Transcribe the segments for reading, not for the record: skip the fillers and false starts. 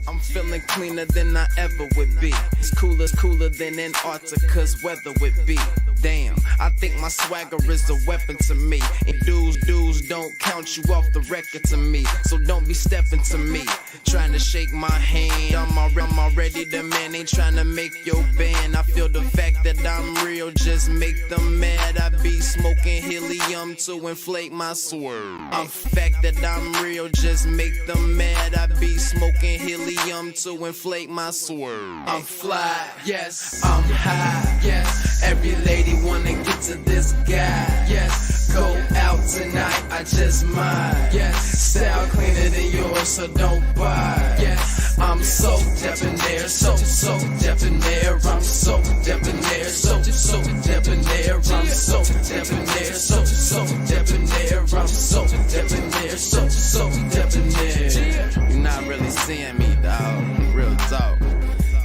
I'm feeling cleaner than I ever would be. It's cooler than Antarctica's weather would be. Damn, I think my swagger is a weapon to me. And dudes don't count you off the record to me. So don't be stepping to me, trying to shake my hand. I'm already the man, ain't trying to make your band. I feel the fact that I'm real, just make them mad. I be smoking helium to inflate my swerve. I'm fact that I'm real, just make them mad. I be smoking helium to inflate my swerve. I'm fly, yes, I'm high, yes. Every lady wanna get to this guy, yes. Go out tonight, I just might, yes. Style cleaner than yours, so don't buy, yes. I'm so debonair, so debonair. I'm so debonair, so debonair. I'm so debonair, so debonair. I'm so debonair, so debonair. You're not really seeing me, dog. Real talk.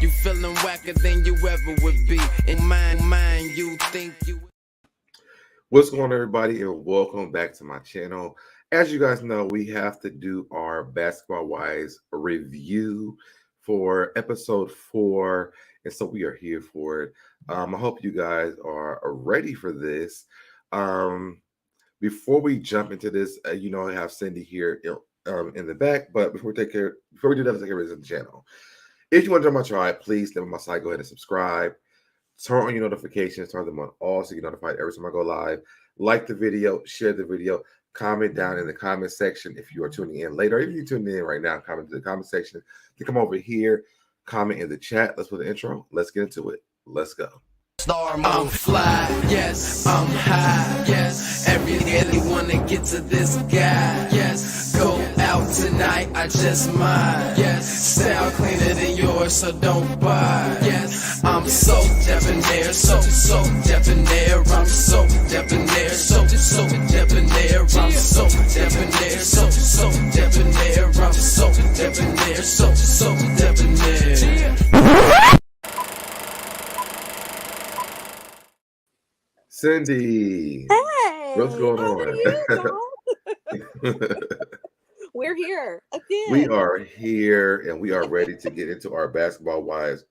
You feeling whacker than you ever would be. In mind, you think you. What's going on, everybody, and welcome back to my channel. As you guys know, we have to do our Basketball Wives review for episode 4, and so we are here for it. I hope you guys are ready for this. Before we jump into this, I have Cindy here in the back, but before we do that, let's take care of this in the channel. If you want to join my tribe, please stay on my side. Go ahead and subscribe. Turn on your notifications. Turn them on all so you're notified every time I go live. Like the video. Share the video. Comment down in the comment section if you are tuning in later. If you're tuning in right now, comment in the comment section. You come over here. Comment in the chat. Let's put the intro. Let's get into it. Let's go. I'm fly, yes, I'm high, yes. Every daily wanna get to this guy, yes. Go out tonight, I just might, yes. Style cleaner than yours, so don't buy, yes. I'm so debonair, so debonair. I'm so debonair, so debonair. I'm so debonair, so debonair. I'm so debonair, so debonair. Cindy, Hey, what's going how on? are you, dog? We're here again. We are here and we are ready to get into our Basketball Wives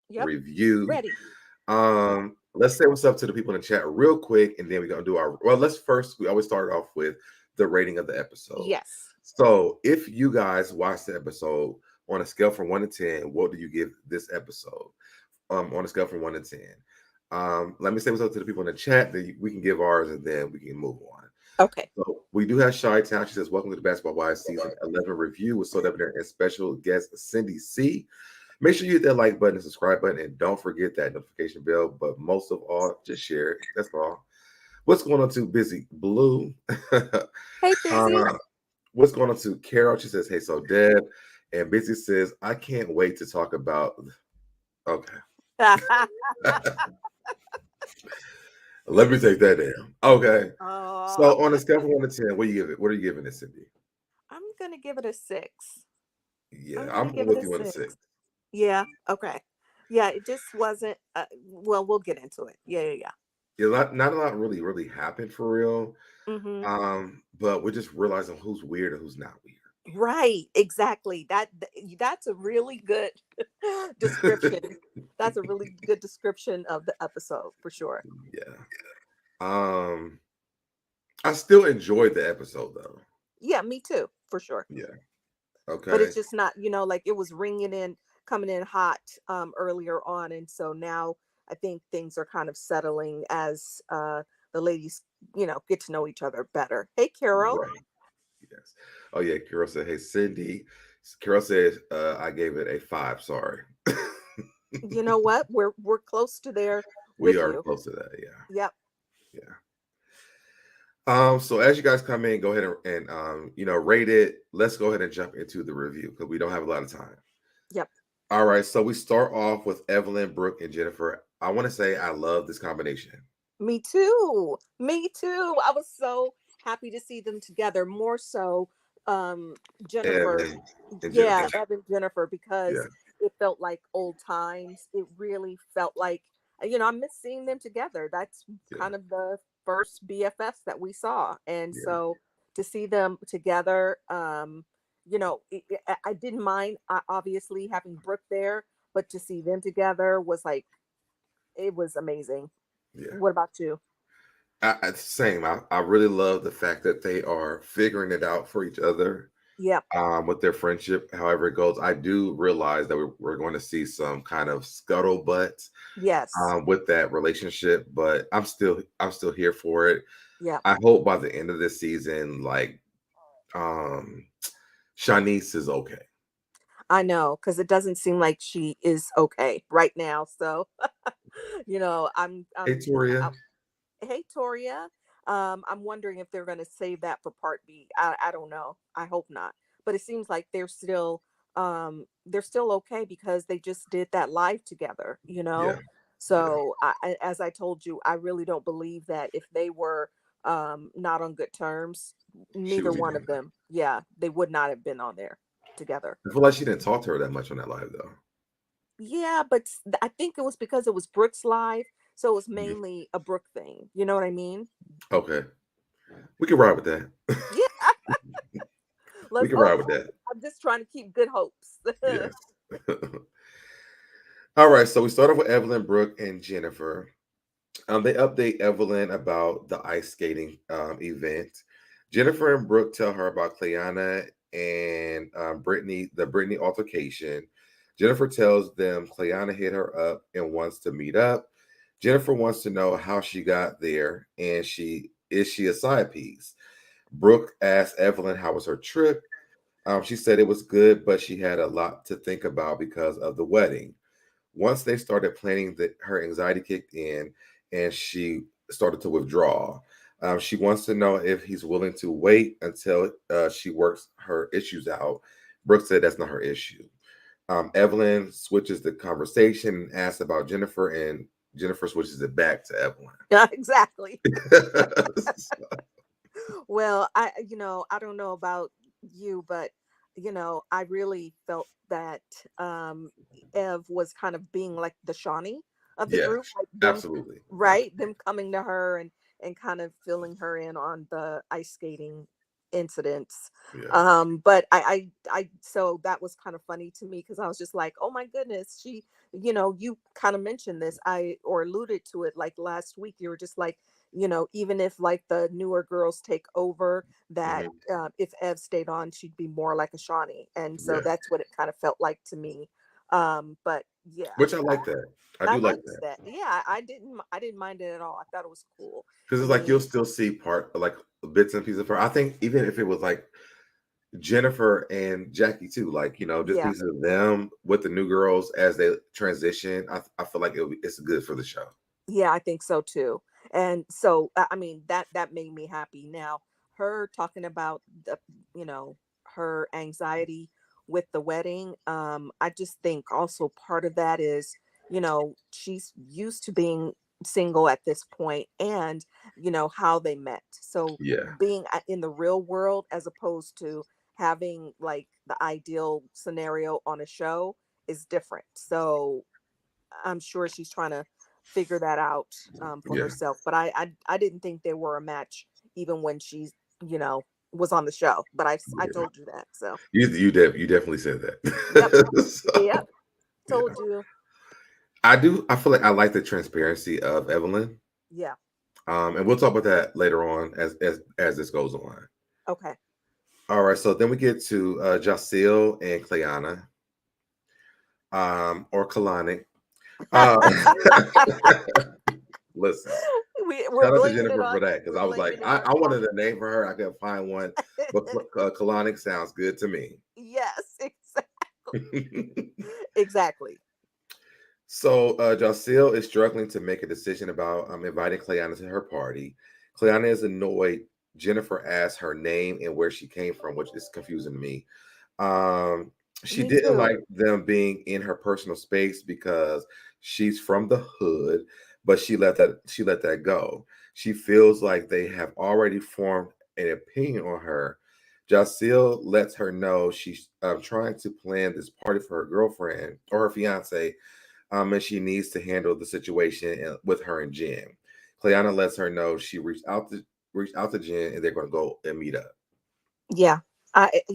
review. Ready. Let's say what's up to the people in the chat real quick, and then we're gonna do we always start off with the rating of the episode. Yes. So if you guys watch the episode on a scale from 1 to 10, what do you give this episode? On a scale from 1 to 10. Let me say what's up to the people in the chat that we can give ours and then we can move on. Okay. So we do have Shy Town. She says, welcome to the Basketball Wives season 11 review with SoDebNair and special guest Cindy C. Make sure you hit that like button and subscribe button, and don't forget that notification bell. But most of all, just share it. That's all. What's going on to Busy Blue? Hey, Busy. What's going on to Carol? She says, hey, so Deb. And Busy says, I can't wait to talk about. Okay. Let me take that down. Okay. So on a scale from 1 to 10, what do you give it? What are you giving it, Cindy? I'm gonna give it a 6. Yeah, I'm with you on a 6. Yeah. Okay. Yeah, it just wasn't. Well, we'll get into it. Yeah. Not a lot really happened for real. Mm-hmm. But we're just realizing who's weird and who's not weird. Right. Exactly. That's a really good description. That's a really good description of the episode for sure. Yeah. I still enjoyed the episode though. Yeah, me too, for sure. Yeah. Okay. But it's just not, like it was coming in hot earlier on, and so now I think things are kind of settling as the ladies, get to know each other better. Hey, Carol. Right. Yes. Oh yeah, Carol said, hey, Cindy. Carol says, I gave it a 5. Sorry. You know what? We're close to there. We are close to that. Yeah. Yep. Yeah. So as you guys come in, go ahead and rate it. Let's go ahead and jump into the review because we don't have a lot of time. Yep. All right. So we start off with Evelyn, Brooke, and Jennifer. I want to say I love this combination. Me too. I was so happy to see them together. More so, Jennifer. Evan, Jennifer, because it felt like old times. It really felt like, I miss seeing them together. That's kind of the first BFFs that we saw. And so to see them together, I didn't mind, obviously having Brooke there, but to see them together was like, it was amazing. Yeah. What about you? Same. I really love the fact that they are figuring it out for each other. Yep. With their friendship, however it goes. I do realize that we're going to see some kind of scuttlebutt Yes. with that relationship, but I'm still here for it. Yep. I hope by the end of this season, like um Shanice is okay. I know, because it doesn't seem like she is okay right now. So, Hey Toria. hey, Toria. I'm wondering if they're going to save that for part B. I don't know. I hope not. But it seems like they're still okay because they just did that live together, Yeah, yeah. So as I told you, I really don't believe that if they were not on good terms, She neither would be one doing of that. them, yeah, they would not have been on there together. I feel like she didn't talk to her that much on that live though. Yeah, but I think it was because it was Brooks live, so it was Yeah. mainly a Brooke thing. You know what I mean? Okay. We can ride with that. Yeah. We Let's can hope. ride with that. I'm just trying to keep good hopes. Yes. All right. So we start off with Evelyn, Brooke, and Jennifer. They update Evelyn about the ice skating event. Jennifer and Brooke tell her about Clayanna and the Brittany altercation. Jennifer tells them Clayanna hit her up and wants to meet up. Jennifer wants to know how she got there and she a side piece. Brooke asks Evelyn how was her trip. She said it was good, but she had a lot to think about because of the wedding. Once they started planning, that her anxiety kicked in and she started to withdraw. She wants to know if he's willing to wait until she works her issues out. Brooke said that's not her issue. Evelyn switches the conversation and asks about Jennifer, and Jennifer switches it back to Evelyn. Yeah, exactly. Well, I don't know about you, but I really felt that Ev was kind of being like the Shawnee of the Yeah, group, like them, absolutely. right? Them coming to her and kind of filling her in on the ice skating incidents. Yeah, But so that was kind of funny to me because I was just like, oh my goodness, you kind of mentioned this, or alluded to it like last week. You were just like, even if like the newer girls take over, that hmm if Ev stayed on, she'd be more like a Shawnee. And so yeah. that's what it kind of felt like to me. But yeah, Which I like that. I I do like liked that. that. Yeah, I didn't mind it at all. I thought it was cool. Because I it's like you'll mean, still see part like bits and pieces of her. I think even if it was like Jennifer and Jackie too, like just yeah. pieces of them with the new girls as they transition. I feel like it's good for the show. Yeah, I think so too. And so, I mean, that made me happy. Now, her talking about her anxiety with the wedding, I just think also part of that is, she's used to being single at this point, and how they met. So Yeah, being in the real world as opposed to having like the ideal scenario on a show is different. So I'm sure she's trying to figure that out for yeah, herself. But I didn't think they were a match even when she's you know was on the show. But I yeah. told you that. So You definitely said yep, that. yep, So, told yeah, you. I do. I feel like I like the transparency of Evelyn. Yeah. And we'll talk about that later on as this goes on. Okay. All right, so then we get to Jac Eil and Clayanna, or Kalani. Uh, listen, We're shout out to blaming it Jennifer for on that because we're I was like, blaming it I on wanted a name for her. I couldn't find one, but Kalani sounds good to me. yes, exactly. So Jac Eil is struggling to make a decision about inviting Clayanna to her party. Clayanna is annoyed. Jennifer asks her name and where she came from, which is confusing to me. Um, she Me didn't too. like them being in her personal space because she's from the hood, but she let that go. She feels like they have already formed an opinion on her. Jac Eil lets her know she's trying to plan this party for her girlfriend or her fiance, and she needs to handle the situation with her and Jen. Clayana lets her know she reached out to Jen, and they're going to go and meet up. Yeah.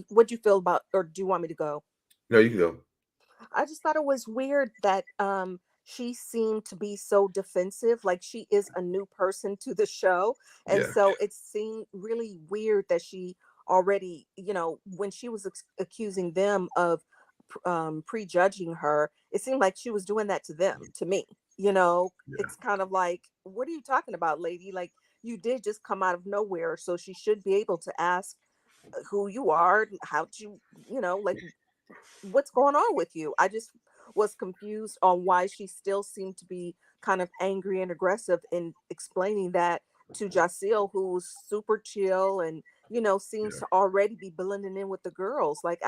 What'd you feel about, or do you want me to go? No, you can go. I just thought it was weird that she seemed to be so defensive, like she is a new person to the show. And Yeah, so it seemed really weird that she already, when she was accusing them of prejudging her, it seemed like she was doing that to them, to me. yeah, It's kind of like, what are you talking about, lady? Like, you did just come out of nowhere, so she should be able to ask who you are, how you, like, what's going on with you? I just was confused on why she still seemed to be kind of angry and aggressive in explaining that to Jac Eil, who's super chill and, seems yeah. to already be blending in with the girls. Like,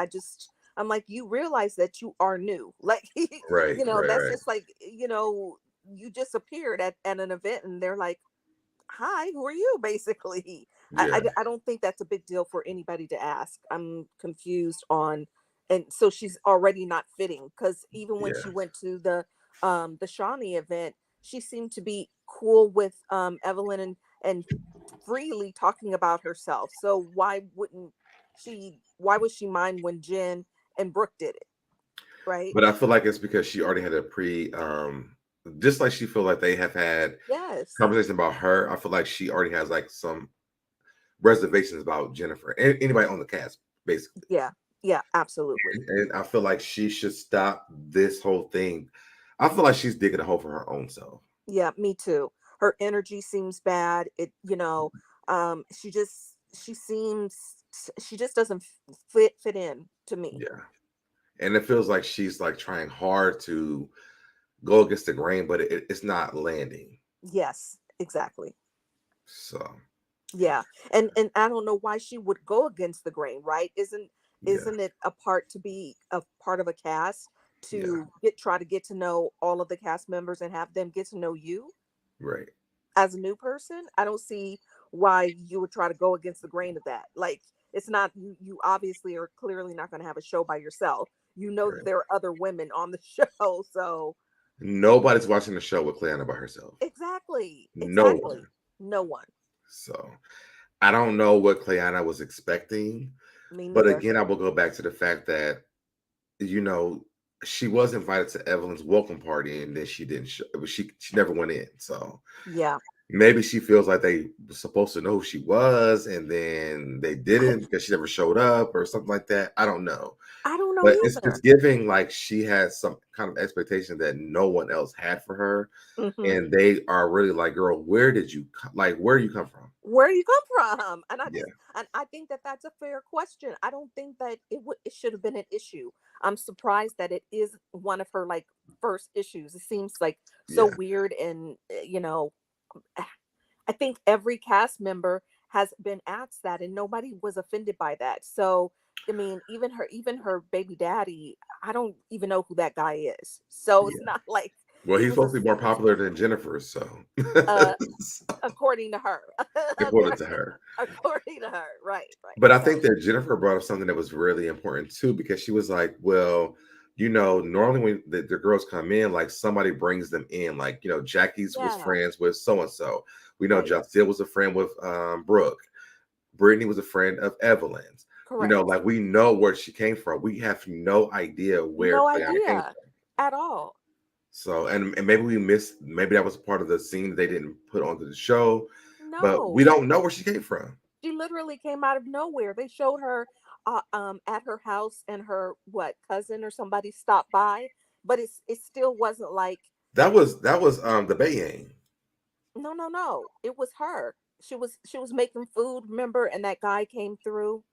I'm like, you realize that you are new. Like, Right, right, that's right. just like, you just appeared at an event and they're like, hi, who are you? Basically, Yeah, I don't think that's a big deal for anybody to ask. I'm confused on, and so she's already not fitting, because even when she yeah. went to the Shawnee event, she seemed to be cool with Evelyn, and freely talking about herself. So why would she mind when Jen and Brooke did it, right? But I feel like it's because she already had a just like she feel like they have had Yes. conversation about her. I feel like she already has like some reservations about Jennifer and anybody on the cast, basically. Yeah. Yeah, absolutely. And I feel like she should stop this whole thing. I feel like she's digging a hole for her own self. Yeah, me too. Her energy seems bad. She just doesn't fit in to me. Yeah. And it feels like she's like trying hard to go against the grain, but it's not landing. Yes, exactly. So, Yeah. And I don't know why she would go against the grain, right? yeah, Isn't it a part to be a part of a cast, yeah, to try to get to know all of the cast members and have them get to know you right, as a new person? I don't see why you would try to go against the grain of that. Like, it's not, you obviously are clearly not going to have a show by yourself. That right. there are other women on the show. So Nobody's watching the show with Clayanna by herself. exactly, No one. exactly. No one. So, I don't know what Clayanna was expecting, Me but neither. again, I will go back to the fact that you know she was invited to Evelyn's welcome party, and then she didn't. She never went in. So Yeah. maybe she feels like they were supposed to know who she was, and then they I, didn't because she never showed up or something like that. I don't know, I don't know but it's either. giving like she has some kind of expectation that no one else had for her, Hmm. and they are really like, "Girl, where did you like? Where do you come from?" Where do you come from? Yeah, And I think that that's a fair question. I don't think that it should have been an issue. I'm surprised that it is one of her, like, first issues. It seems like so yeah, weird, and I think every cast member has been asked that, and nobody was offended by that. So, I mean, even her baby daddy, I don't even know who that guy is. So it's yeah. not like Well, it he's was a supposed to be more secret to popular them, than Jennifer, so uh, according to her. according to her. According to her, right, right. But I So think that Jennifer brought up something that was really important too, because she was like, "Well, normally when the girls come in, like somebody brings them in. Like, Jackie's was yeah, friends with so and so. We know right, Justin was a friend with Brooke. Brittany was a friend of Evelyn's. correct. Like we know where she came from. We have no idea where No Clayanna came idea from. at all. So, and maybe we missed. Maybe that was part of the scene they didn't put onto the show, but we No, don't know where she came from. she literally came out of nowhere. They showed her at her house, and her what cousin or somebody stopped by, but it still wasn't like, That was the Bayang. no, no, no. It was her. She was making food, remember, and that guy came through,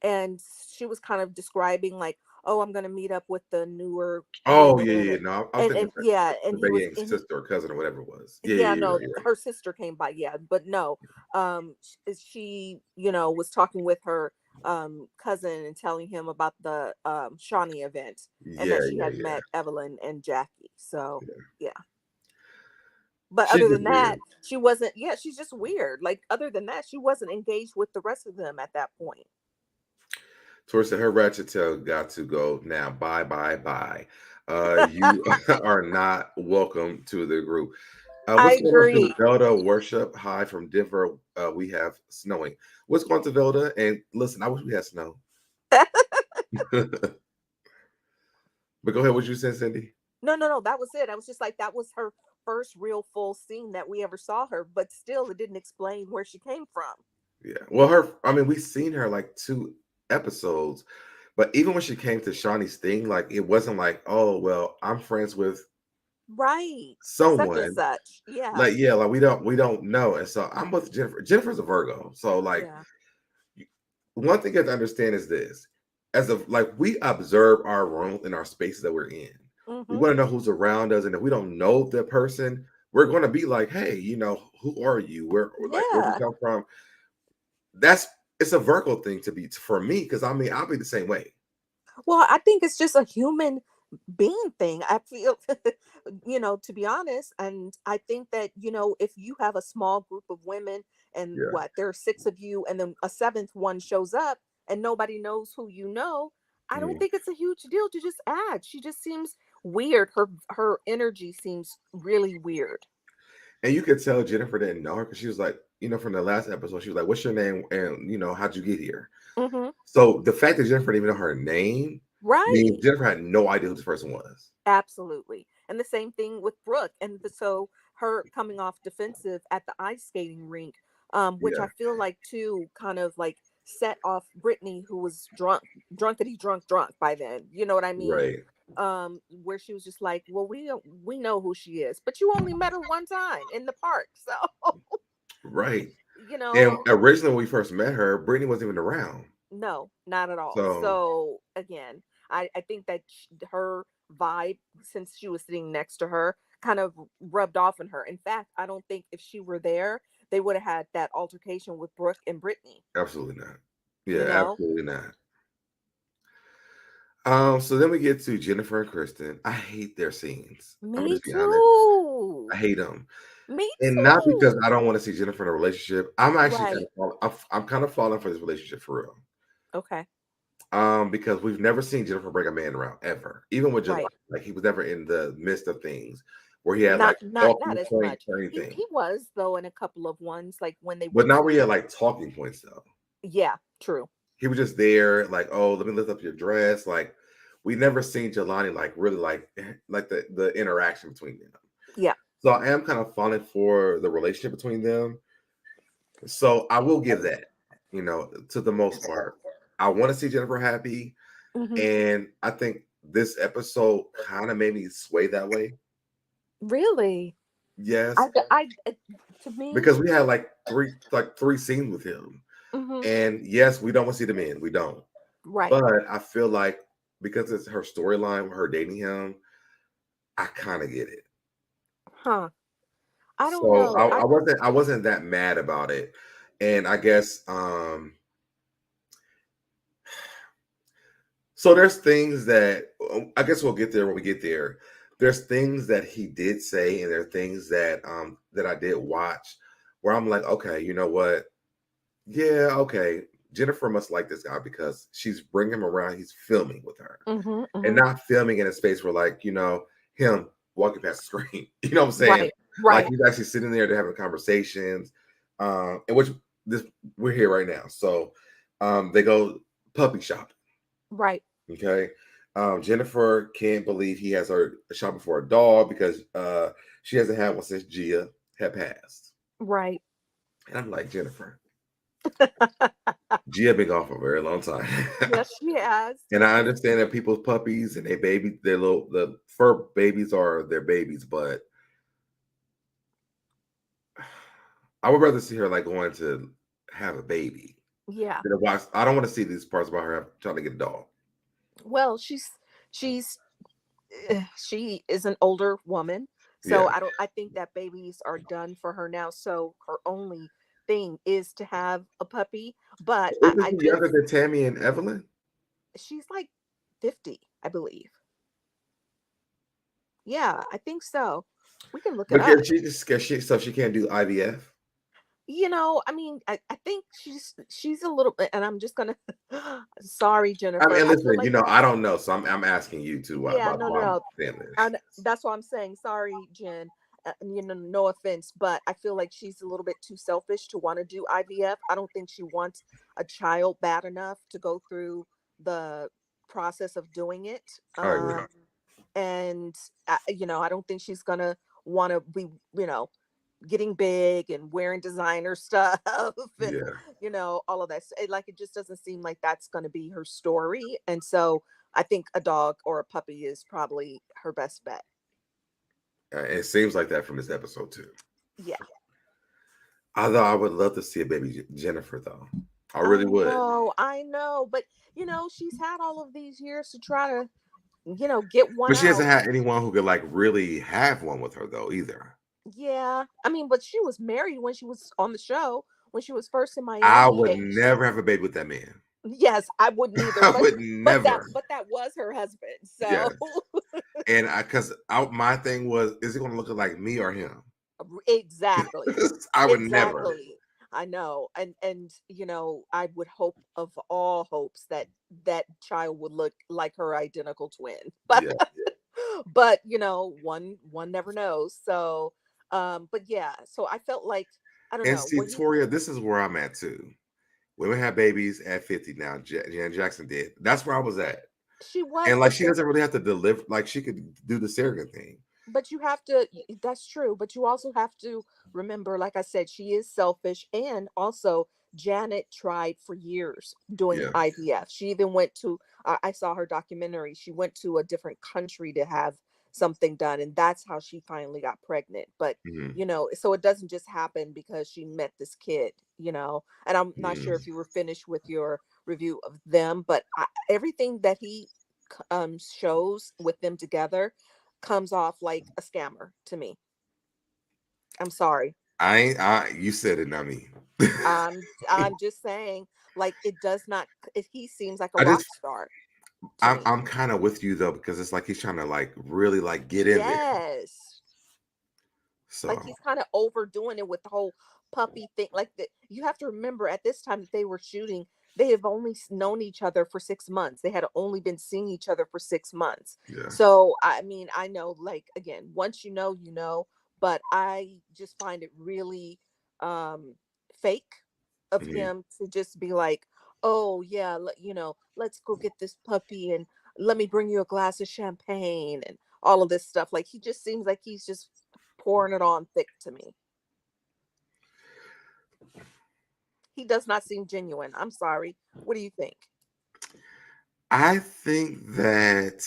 and she was kind of describing like, oh, I'm gonna meet up with the newer Oh yeah, women, yeah, yeah. and No, I'm and thinking and yeah, the and he was Bayang's and sister or cousin or whatever it was. Yeah, yeah, yeah, you're right, no, you're right. her sister came by, yeah, but no, she was talking with her cousin and telling him about the Shawnee event, and Yeah, that she yeah, had yeah, met Evelyn and Jackie. So yeah. yeah, but She's other just than weird. that, she wasn't. Yeah, she's just weird. Like, other than that, she wasn't engaged with the rest of them at that point. Tori said her ratchet tail got to go now. Bye, bye, bye. You are not welcome to the group. I What's going on to agree. Velda Worship? Hi from Denver. We have snowing. What's going to Velda? And listen, I wish we had snow. But go ahead. What you said, Cindy? No. That was it. I was just like, that was her first real full scene that we ever saw her, but still, it didn't explain where she came from. Yeah. Well, I mean, we've seen her like 2 episodes, but even when she came to Shawnee's thing, like it wasn't like, oh, well, I'm friends with Right. Such and someone. such. Yeah. Like, yeah, like we don't know. And so I'm with Jennifer. Jennifer's a Virgo. So like Yeah. one thing you have to understand is this. As of like we observe our rooms and our spaces that we're in. We Mm-hmm. want to know who's around us. And if we don't know the person, we're gonna be like, hey, who are you? Where do you Yeah. come from? That's it's a Virgo thing to be for me, because I mean I'll be the same way. Well, I think it's just a human being thing. I feel, to be honest, and I think that, if you have a small group of women and Yeah. what, there are six of you, and then a seventh one shows up and nobody knows who you know, I don't Mhm. think it's a huge deal to just add. She just seems weird. Her energy seems really weird. And you could tell Jennifer didn't know her because she was like, from the last episode, she was like, what's your name? And how'd you get here? Hmm. So the fact that Jennifer didn't even know her name means Right. Jennifer had no idea who this person was. Absolutely. And the same thing with Brooke. So her coming off defensive at the ice skating rink, which Yeah, I feel like too kind of like set off Brittany, who was drunkety drunk by then. You know what I mean? right, Where she was just like, well, we know who she is, but you only met her one time in the park. So, right. you know, And originally when we first met her, Brittany wasn't even around. no, not at all. So So again, I think that her vibe, since she was sitting next to her, kind of rubbed off on her. In fact, I don't think if she were there, they would have had that altercation with Brooke and Brittany. absolutely not. You Yeah, know, absolutely not. So then we get to Jennifer and Kristen. I hate their scenes. I'm gonna me just be honest. I too. hate them. Me And not because too. I don't want to see Jennifer in a relationship. I'm actually kind Right. of I'm kind of falling for this relationship for real. Okay. Because we've never seen Jennifer break a man around ever. Even with Jelani, Right. like he was never in the midst of things where he had Not like not talking not as points much. or He anything. was though in a couple of ones, like when they But went not to where he the. had like talking points though. Yeah, true. He was just there, like, oh, let me lift up your dress. Like, we never seen Jelani like really like the interaction between them. Yeah. So I am kind of falling for the relationship between them. So I will give that, to the most part. I want to see Jennifer happy. Hmm. And I think this episode kind of made me sway that way. Really. Yes, To me. because we had like three scenes with him. Hmm. And yes, we don't want to see them in. We don't. Right. But I feel like because it's her storyline with her dating him, I kind of get it. Huh. I don't So know. I wasn't that mad about it. And I guess so there's things that I guess we'll get there when we get there. There's things that he did say, and there are things that I did watch where I'm like, okay, you know what? Yeah, okay. Jennifer must like this guy because she's bringing him around. He's filming with her, Hmm. and Hmm. not filming in a space where, like, him walking past the screen. You know what I'm saying? Right. Like Right. he's actually sitting there, they're having conversations. In which this we're here right now. So, they go puppy shopping. Right. Okay. Jennifer can't believe he has her shopping for a dog because she hasn't had one since Gia had passed. Right. And I'm like, Jennifer, Gia been gone for a very long time. Yes, she has. And I understand that people's puppies and the fur babies are their babies, but I would rather see her like going to have a baby Yeah. than to watch. I don't want to see these parts about her trying to get a dog. Well, she's she is an older woman, so Yeah. I think that babies are done for her now. So her only thing is to have a puppy. But Isn't I she just younger than Tammy and Evelyn? she's like 50, I believe. Yeah, I think so. We can look it But up. so she can't do IVF? I mean, I think she's a little bit, and I'm just gonna. Sorry, I mean, Jennifer. and I feel listen, like, I don't know, so I'm asking you to yeah, about no, no, why I'm no. saying this. That's what I'm saying. Sorry, Jen. No offense, but I feel like she's a little bit too selfish to want to do IVF. I don't think she wants a child bad enough to go through the process of doing it. I agree. And I don't think she's gonna want to be, getting big and wearing designer stuff and Yeah. all of that. Like it just doesn't seem like that's going to be her story. And so I think a dog or a puppy is probably her best bet. It seems like that from this episode too. Yeah. Although I would love to see a baby Jennifer, though. I really would. I know, but she's had all of these years to try to, get one But she hasn't out. had anyone who could like really have one with her though either. Yeah. I mean, but she was married when she was on the show, when she was first in I Miami. would never have a baby with that man. Yes, I wouldn't either, I but would never. that was her husband. So Yes. And because my thing was, is it going to look like me or him? exactly. I would never. Exactly. I know. And I would hope of all hopes that that child would look like her identical twin. But Yeah. but one never knows. So but yeah, so I felt like I don't And know. see, Toria, this is where I'm at too. Women have babies at 50 now. Janet Jackson did. That's where I was at. She was, And like, she doesn't really have to deliver. Like, she could do the surrogate thing. but you have to, that's true, but you also have to remember, like I said, she is selfish. And also Janet tried for years doing Yeah. IVF. She even went to I saw her documentary, she went to a different country to have something done, and that's how she finally got pregnant. But Mhm. so it doesn't just happen because she met this kid. And I'm not sure Mhm. if you were finished with your review of them, but everything that he shows with them together comes off like a scammer to me. I'm sorry. You said it, not me. I'm just saying, like, it does not. He seems like a I just rock star to I'm me. I'm kind of with you though, because it's like he's trying to like really like get in there. Yes, like So he's kind of overdoing it with the whole puppy thing. Like you have to remember, at this time that they were shooting, they have only known each other for 6 months. They had only been seeing each other for 6 months. yeah. So I mean, I know, like, again, once you know, but I just find it really fake of Mhm. him to just be like, oh yeah, let's go get this puppy and let me bring you a glass of champagne and all of this stuff. Like, he just seems like he's just pouring it on thick to me. He does not seem genuine. I'm sorry. What do you think? I think that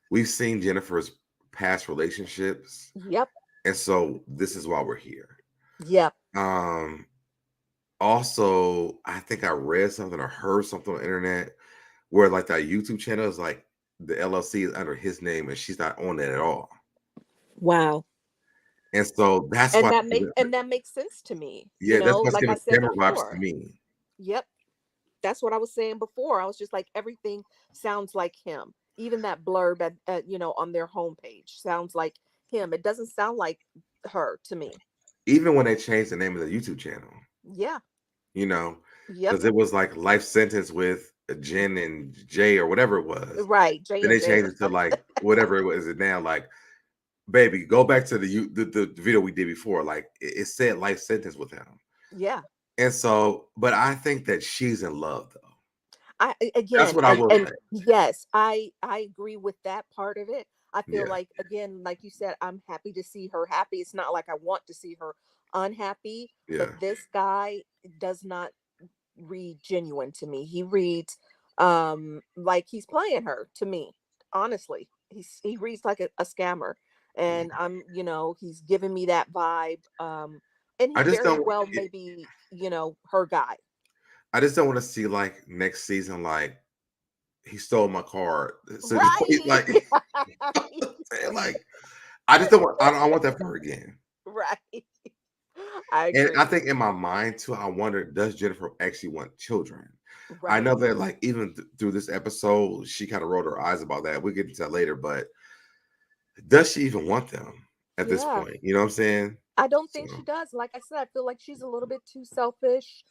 we've seen Jennifer's past relationships, Yep. and so this is why we're here. Yep. Um, Also, I think I read something or heard something on the internet where like that YouTube channel is like the LLC is under his name and she's not on it at all. Wow. And so that's And why, that makes sense to me. yeah, that's what's Like I giving said camera vibes to before. me. Yep. That's what I was saying before. I was just like, everything sounds like him. Even that blurb on their homepage sounds like him. It doesn't sound like her to me. Even when they changed the name of the YouTube channel, Yeah. you know, Yep. because it was like life sentence with Jen and Jay or whatever it was. Right. J Then and they J changed or it to something. like whatever it was now, like baby, go back to the video we did before. Like it said life sentence with him. Yeah. And so, but I think that she's in love though. That's Again, what I will and say. yes, I agree with that part of it. I feel Yeah. like, again, like you said, I'm happy to see her happy. It's not like I want to see her unhappy, but Yeah. this guy does not read genuine to me. He reads like he's playing her to me. Honestly, he reads like a scammer, and he's giving me that vibe. And I he just very don't well may be, her guy. I just don't want to see like next season, like he stole my car. So he's Right. like, like I just don't want I want that for her again. Right. I And I agree. think in my mind too, I wonder, does Jennifer actually want children? I Right. know that like even through this episode, she kind of rolled her eyes about that. We'll get into that later, but does she even want them at this Yeah. point? You know what I'm saying? I don't So think she does. Like I said, I feel like she's a little bit too selfish.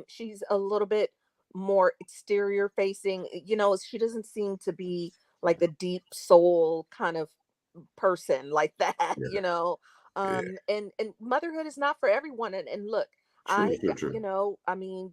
She's a little bit more exterior facing. She doesn't seem to be like a deep soul kind of person like that, yeah, you know. yeah, And motherhood is not for everyone. And look, True, I, true, true. I mean,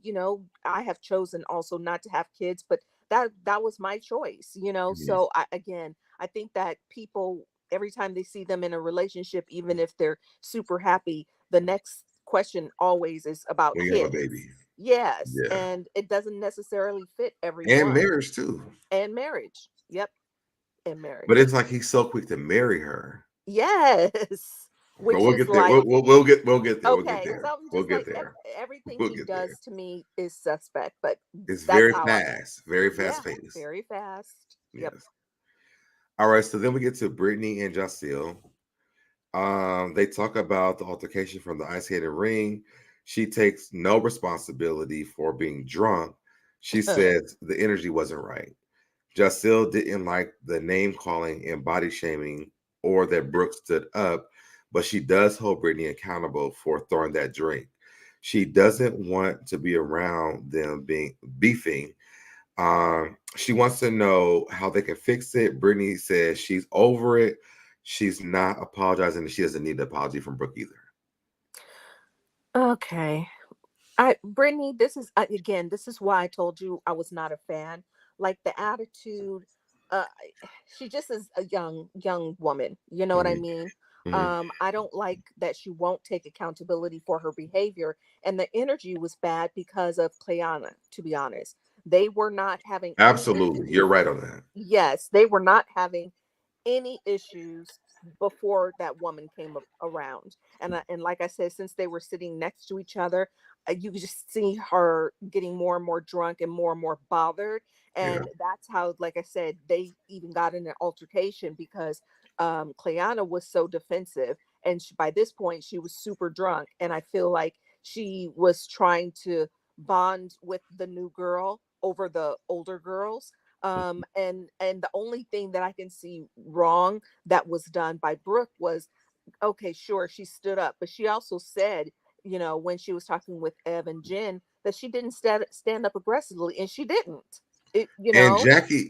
I have chosen also not to have kids, but that was my choice, Mhm. so I think that people, every time they see them in a relationship, even if they're super happy, the next question always is about When you have a kids. baby. Yes, Yeah. and it doesn't necessarily fit And everyone. marriage too. And marriage. Yep, and But marriage. it's like he's so quick to marry her. Yes. But Which we'll is get there. like, We'll get there. We'll get okay, there. so I'm We'll just get like there. everything We'll he get there. does to me is suspect, but It's that's very how I fast. Very yeah, fast paced. very fast. Yep. Yes. All right. So then we get to Brittany and Jac Eil. They talk about the altercation from the ice skating ring. She takes no responsibility for being drunk. She says the energy wasn't right. Jac Eil didn't like the name calling and body shaming or that Brooke stood up, but she does hold Brittany accountable for throwing that drink. She doesn't want to be around them being beefing. She wants to know how they can fix it. Brittany says she's over it. She's not apologizing, and she doesn't need the apology from Brooke either. Okay. Brittany, this is again, this is why I told you I was not a fan. Like the attitude, uh, she just is a young woman. You know what I Mhm, mean? mhm. I don't like that she won't take accountability for her behavior, and the energy was bad because of Clayanna. To be honest, they were not having any Absolutely, issues. you're right on that. Yes, they were not having any issues before that woman came around. And like I said, since they were sitting next to each other, you could just see her getting more and more drunk and more bothered. Yeah, And that's how, like I said, they even got in an altercation because Cleanna was so defensive. And by this point, she was super drunk. And I feel like she was trying to bond with the new girl over the older girls, and the only thing that I can see wrong that was done by Brooke was, okay, sure, she stood up, but she also said, when she was talking with Ev and Jen, that she didn't stand up aggressively, and she didn't. It, and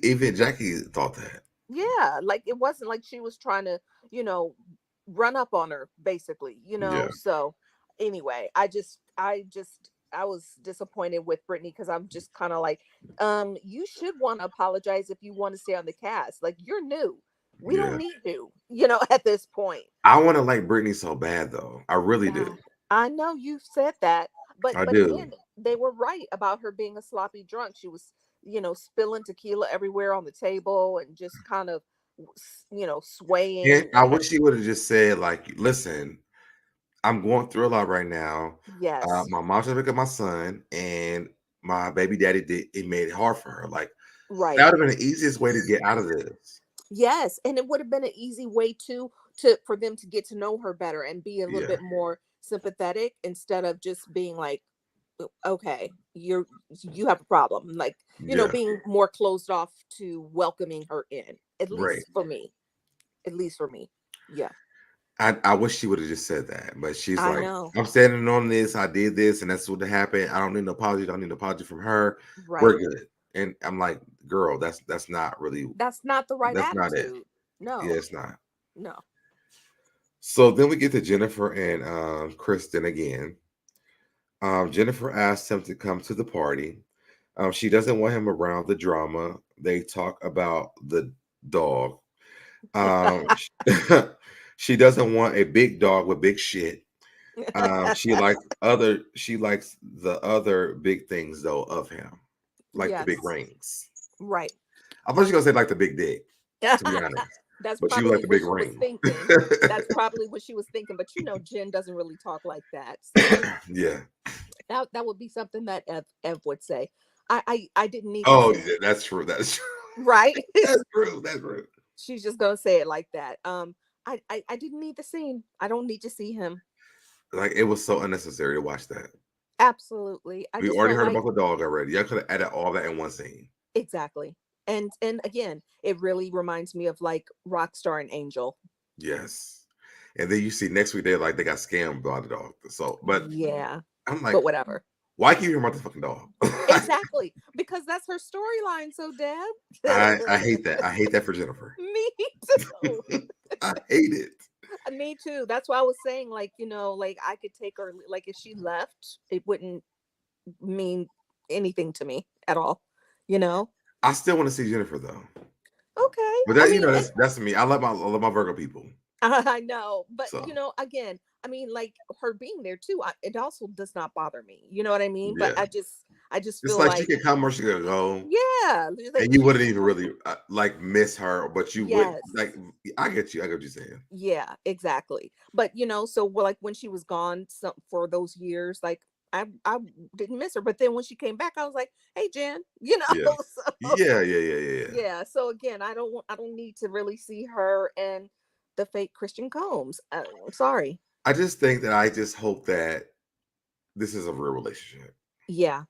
even Jackie thought that. yeah, like it wasn't like she was trying to, you know, run up on her, basically, Yeah, So anyway, I was disappointed with Brittany because I'm just kind of like, you should want to apologize if you want to stay on the cast. Like you're new. We don't yeah. need you, at this point. I want to like Britney so bad though. I really do. Ah, I know you've said that, but I again, do. they were right about her being a sloppy drunk. She was, spilling tequila everywhere on the table and just kind of, And swaying. I wish she would have just said like, "Listen, I'm going through a lot right now. Yes, My mom's trying to pick up my son, and my baby daddy did it made it hard for her. Like right. that would have been the easiest way to get out of this. Yes, and it would have been an easy way to for them to get to know her better and be a little Yeah, bit more sympathetic instead of just being like, okay, you have a problem." Like, yeah, being more closed off to welcoming her in. At right. least for me. At least for me. Yeah. I wish she would have just said that, but she's I like, know. "I'm standing on this. I did this, and that's what happened. I don't need an apology. Don't need an apology from her. We're Right. good." And I'm like, "Girl, that's not really. That's not the right That's not it. attitude. Yeah, No. it's not." No. So then we get to Jennifer and Kristen again. Jennifer asks him to come to the party. She doesn't want him around the drama. They talk about the dog. Sh- she doesn't want a big dog with big shit. She likes the other big things though of him, like the big Yes. rings. Right. I thought she was gonna say like the big dick, to be honest. That's But she was like probably the what big she was ring. thinking. That's probably what she was thinking. But Jen doesn't really talk like that. So Yeah. that would be something that Ev would say. I didn't need the Oh scene. yeah, that's true. That's true. Right? That's true. That's true. She's just gonna say it like that. I didn't need the scene. I don't need to see him. Like it was so unnecessary to watch that. Absolutely. I We just already felt heard like about the dog already. Y'all could have added all that in one scene. exactly. And again, it really reminds me of like Rockstar and Angel. Yes. And then you see next week they got scammed by the dog. So, but Yeah. I'm But like, whatever. why keep hearing about the fucking dog? Exactly. Because that's her storyline, so Deb. I hate that. I hate that for Jennifer. Me too. I hate it. Me too. That's why I was saying, like, like I could take her, like if she left, it wouldn't mean anything to me at all, you know? I still want to see Jennifer though. Okay. But I that, mean, and that's me. I love my Virgo people. I know, but So again, I mean, like her being there too, it also does not bother me. You know what I mean? But yeah, I just it's feel like she like, could come or she could go, yeah, like and you wouldn't even really like miss her, but you would yes, like. I get you. I get what you're saying. yeah, exactly. But so like when she was gone for those years, like I didn't miss her. But then when she came back, I was like, hey, Jen, Yeah. so Yeah. Yeah. Yeah. Yeah. Yeah. yeah. So again, I don't need to really see her and the fake Christian Combs. I'm sorry. I just think that I just hope that this is a real relationship, Yeah,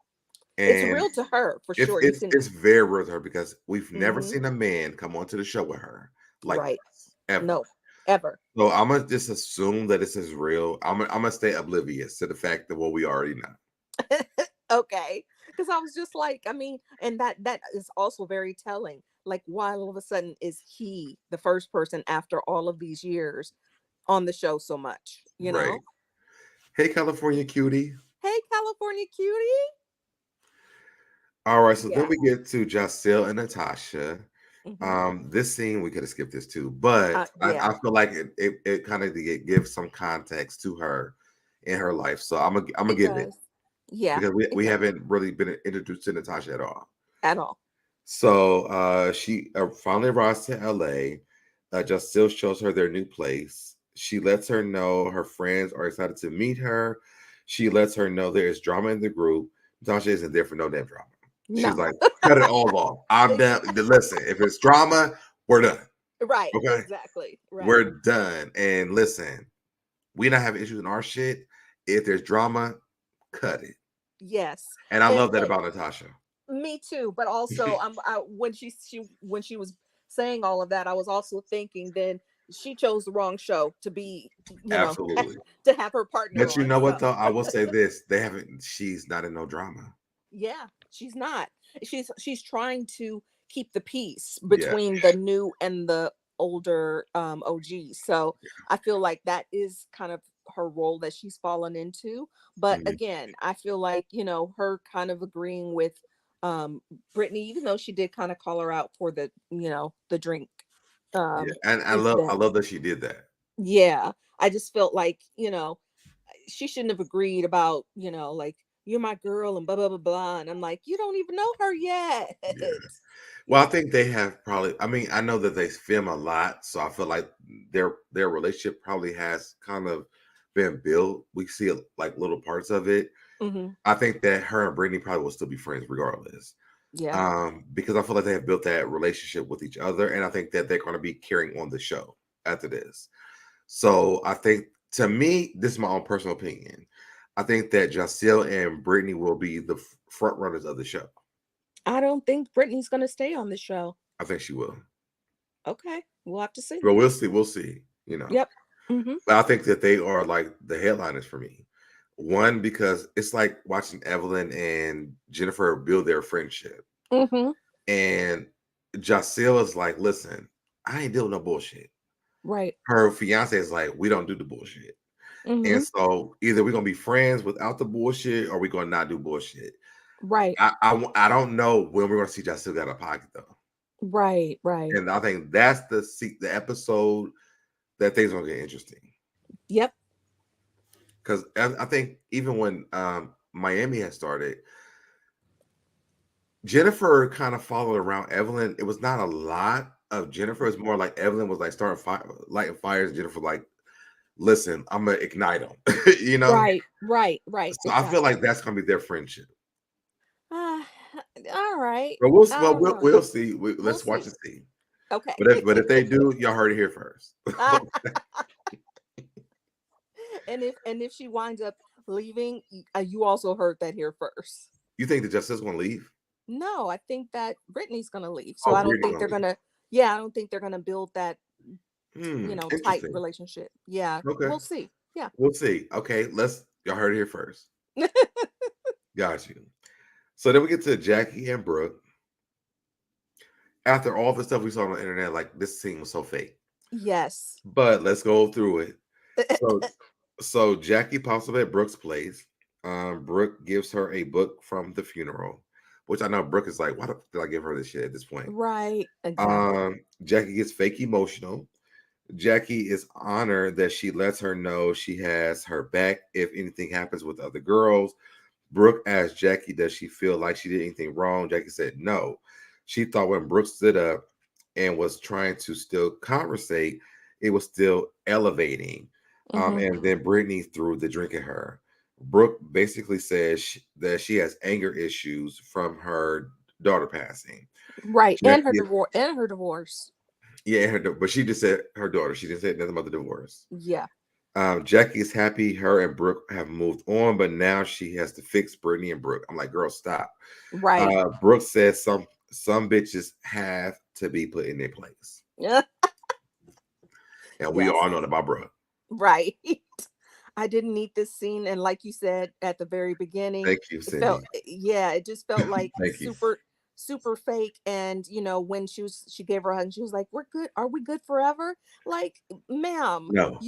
it's and real to her for it's sure. You it's can. it's very real to her because we've never Mhm. seen a man come onto the show with her like Right. this ever. No, ever. So I'm gonna just assume that this is real. I'm gonna stay oblivious to the fact that what we already know. Okay. Because I was just like, I mean, and that is also very telling. Like, why all of a sudden is he the first person after all of these years on the show so much? Right. Hey, California cutie. Hey, California cutie. All right, so then Yeah. we get to Jac Eil and Natasha. Hmm. This scene we could have skipped this too, but Yeah. I feel like it kind of gives some context to her in her life. So I'm gonna It give it does. Yeah. because we It does. haven't really been introduced to Natasha at all. At all. So she finally arrives to LA. Jac Eil shows her their new place. She lets her know her friends are excited to meet her. She lets her know there is drama in the group. Natasha isn't there for no damn drama. She's No. like, cut it all off. I'm done. Listen, if it's drama, we're done. Right. Okay? Exactly. Right. We're done. And listen, we don't have issues in our shit. If there's drama, cut it. Yes. And I And, love that about Natasha. me too, but also when when she was saying all of that, I was also thinking then she chose the wrong show to be, Absolutely. to have her partner But you on. know what So though? I will say this. She's not in no drama. yeah, she's not. She's trying to keep the peace Yeah. between the new and the older OGs. So I feel like that is kind of her role that she's fallen into. But Mhm. again, I feel like, her kind of agreeing with Brittany, even though she did kind of call her out for the drink Yeah. And I incident. love that she did that. Yeah. I just felt like, she shouldn't have agreed about, like, you're my girl and blah blah blah blah. And I'm like, you don't even know her yet. Yeah. You Well, I know? think they have probably. I mean, I know that they film a lot, so I feel like their relationship probably has kind of been built. We see like little parts of it. Hmm. I think that her and Brittany probably will still be friends regardless, Yeah. because I feel like they have built that relationship with each other, and I think that they're going to be carrying on the show after this. So I think, to me, this is my own personal opinion. I think that Jac Eil and Brittany will be the front runners of the show. I don't think Brittany's gonna stay on the show. I think she will. Okay. We'll have to see. But we'll see. We'll see. You know. Yep. Hmm. But I think that they are like the headliners for me. One, because it's like watching Evelyn and Jennifer build their friendship. Hmm. And Jac Eil is like, listen, I ain't doing no bullshit. Right. Her fiance is like, we don't do the bullshit. Hmm. And so either we're gonna be friends without the bullshit, or we're gonna not do bullshit. Right. I don't know when we're gonna see Jac Eil got a pocket though. Right. Right. And I think that's the episode that things gonna get interesting. Yep. Because I think even when Miami had started, Jennifer kind of followed around Evelyn. It was not a lot of Jennifer. It's more like Evelyn was like starting lighting fires. Jennifer like, listen, I'm gonna ignite them. you know. Right. Right. Right. So I feel like Exactly. that's gonna be their friendship. Uh, all right. But I well, don't know. we'll see. We'll Let's watch see. and see. Okay. But if they do, y'all heard it here first. And if she winds up leaving, you also heard that here first. You think the Justice gonna leave? No, I think that Brittany's gonna leave. So Oh, I don't Brittany think gonna they're leave. gonna. Yeah, I don't think they're gonna build that tight Interesting. relationship. Yeah, Okay, we'll see. Yeah. we'll see. Okay, y'all heard it here first. Got you. So then we get to Jackie and Brooke. After all the stuff we saw on the internet, like this scene was so fake. Yes. But let's go through it. So Jackie pops up at Brooke's place. Brooke gives her a book from the funeral, which I know Brooke is like, why the fuck did I give her this shit at this point? Right. Exactly. Jackie gets fake emotional. Jackie is honored that she lets her know she has her back if anything happens with other girls. Brooke asked Jackie, does she feel like she did anything wrong? Jackie said no. She thought when Brooke stood up and was trying to still conversate, it was still elevating. And then Brittany threw the drink at her. Brooke basically says that she has anger issues from her daughter passing. Right. And her Jackie, divorce. And her divorce. yeah, but she just said her daughter. She didn't say nothing about the divorce. Yeah. Jackie is happy her and Brooke have moved on, but now she has to fix Brittany and Brooke. I'm like, girl, stop. Right. Brooke says some bitches have to be put in their place. Yeah. And we all know about Brooke. Right. I didn't need this scene. And like you said at the very beginning, Thank you, it felt, Cindy. it just felt like Thank you. super fake. And when she gave her a hug and she was like, we're good. Are we good forever? Like, ma'am, No.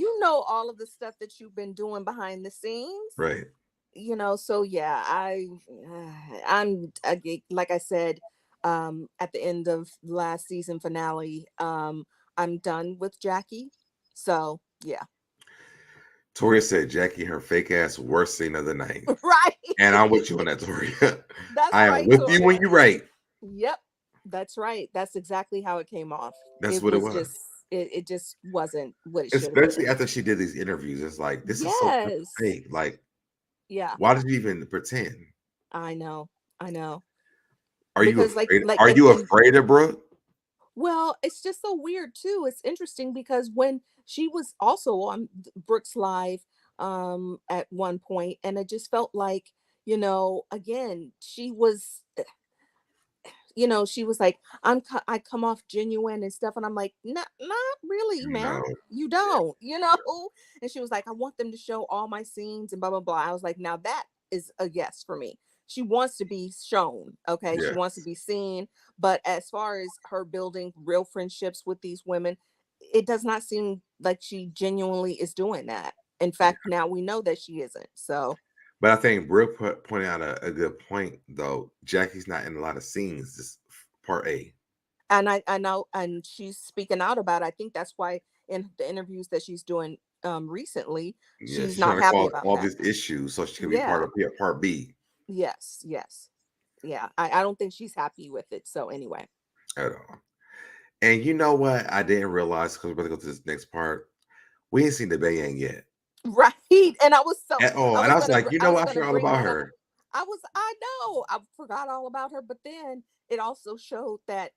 all of the stuff that you've been doing behind the scenes. Right. So yeah, I'm like I said, at the end of last season finale, I'm done with Jackie. So yeah. Toria said Jackie, her fake ass worst scene of the night. Right. And I'm with you on that, Toria. That's I am right, with Toria. you when you're right. Yep. That's right. That's exactly how it came off. That's what it was. Just it just wasn't what it should have Especially been. after she did these interviews. It's like, this is so Yes. fake. Like, yeah. why did you even pretend? I know. Are you Because afraid? like Are and, you and afraid of Brooke? well, it's just so weird too. It's interesting because when she was also on Brooks Live at one point, and it just felt like, again, she was like, I come off genuine and stuff, and I'm like, not really, ma'am. No. You don't, And she was like, I want them to show all my scenes and blah blah blah. I was like, now that is a yes for me. She wants to be shown, okay? She wants to Yes. be seen, but as far as her building real friendships with these women, it does not seem like she genuinely is doing that. In fact, now we know that she isn't. So But I think Brooke pointed out a good point, though. Jackie's not in a lot of scenes. This part A. and I know, and she's speaking out about it. I think that's why in the interviews that she's doing recently, Yeah, she's she's trying not to happy cause about all that. these issues so she can be part Yeah. of part B Yes. Yeah. I don't think she's happy with it. So anyway. at all. And you know what? I didn't realize because we're going to go to this next part. We ain't seen the Bayang yet Right. And I was at all. And I was like, you I know was what? I gonna forgot all bring about that up. her. I know I forgot all about her, but then it also showed that,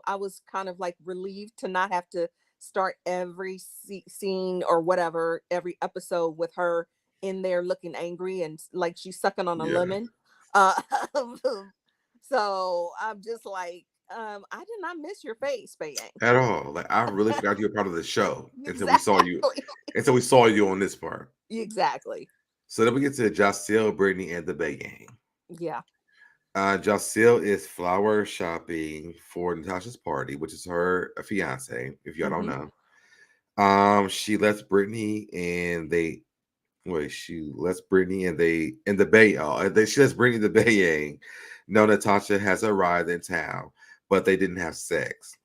I was kind of like relieved to not have to start every scene or whatever, every episode with her in there looking angry and like she's sucking on a Yeah, lemon. So I'm just like, I did not miss your face, Bayang. at all. Like I really forgot you were part of the show until we saw you. Exactly. Until we saw you on this part. Exactly. So then we get to Jac Eil, Brittany, and the Bayang. Yeah. Jac Eil is flower shopping for Natasha's party, which is her fiance, if y'all don't know. She lets Brittany and they she lets Brittany and the Bay she lets Brittany the Bayang know Natasha has arrived in town, but they didn't have sex.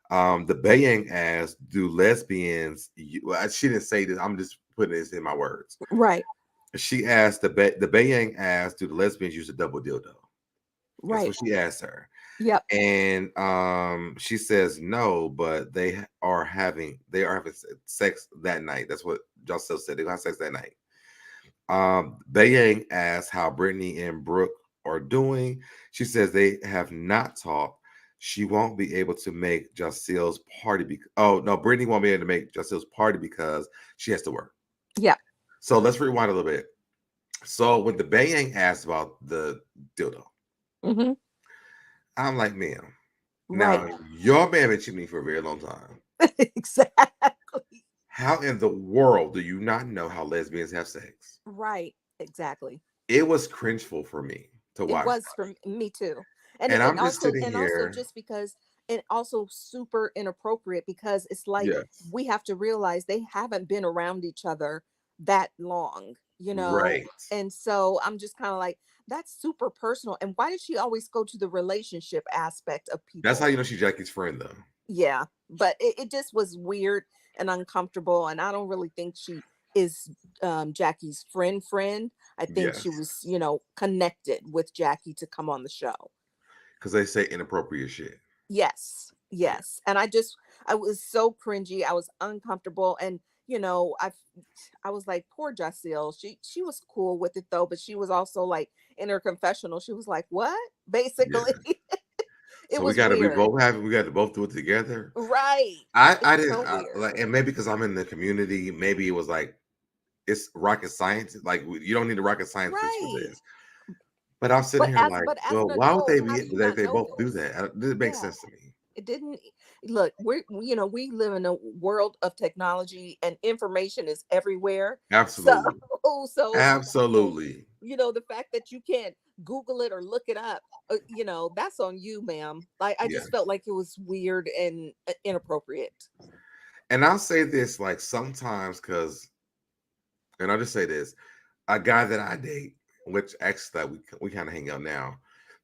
The Bayang asked, do lesbians she didn't say this, I'm just putting this in my words. Right. She asked the Bayang asked, do the lesbians use a double dildo? That's Right. what she asked her. Yep. And she says no, but they are having sex that night. That's what Jac Eil said. They're gonna have sex that night. Bayang asked how Brittany and Brooke are doing. She says they have not talked. She won't be able to make Jac Eil's party Brittany won't be able to make Jac Eil's party because she has to work. Yeah. So let's rewind a little bit. So when the Bayang asked about the dildo, I'm like, ma'am, right. now your man been cheating me for a very long time. Exactly. How in the world do you not know how lesbians have sex? Right. Exactly. It was cringeful for me to watch. It was for me too. And I'm and just also sitting and also here. just because and also super inappropriate because it's like Yes. we have to realize they haven't been around each other that long, you know? Right. And so I'm just kind of like, that's super personal. And why does she always go to the relationship aspect of That's how people? you know she's Jackie's friend, though. Yeah, but it just was weird and uncomfortable. And I don't really think she is Jackie's friend. I think she Yes. was, connected with Jackie to come on the show. Because they say inappropriate shit. Yes, Yeah. yes. And I was so cringy. I was uncomfortable. And, I was like, poor Jac Eil. She was cool with it though, but she was also like in her confessional, she was like, what? Yeah. Basically. It So was weird. we got to both do it together. Right. I It's didn't so weird. like, and maybe because I'm in the community, maybe it was like it's rocket science. Like you don't need a rocket scientist for Right. this. But I'm sitting here like, But as well, an why would adult, they how be? do you They, not they know both do this? that. It doesn't make Yeah. sense to me. It didn't look, we live in a world of technology and information is everywhere. So Absolutely, so absolutely. the fact that you can't Google it or look it up, that's on you, ma'am. Like I Yeah. just felt like it was weird and inappropriate. And I'll say this like sometimes because, and I'll just say this: a guy that I date, which actually like, we kind of hang out now,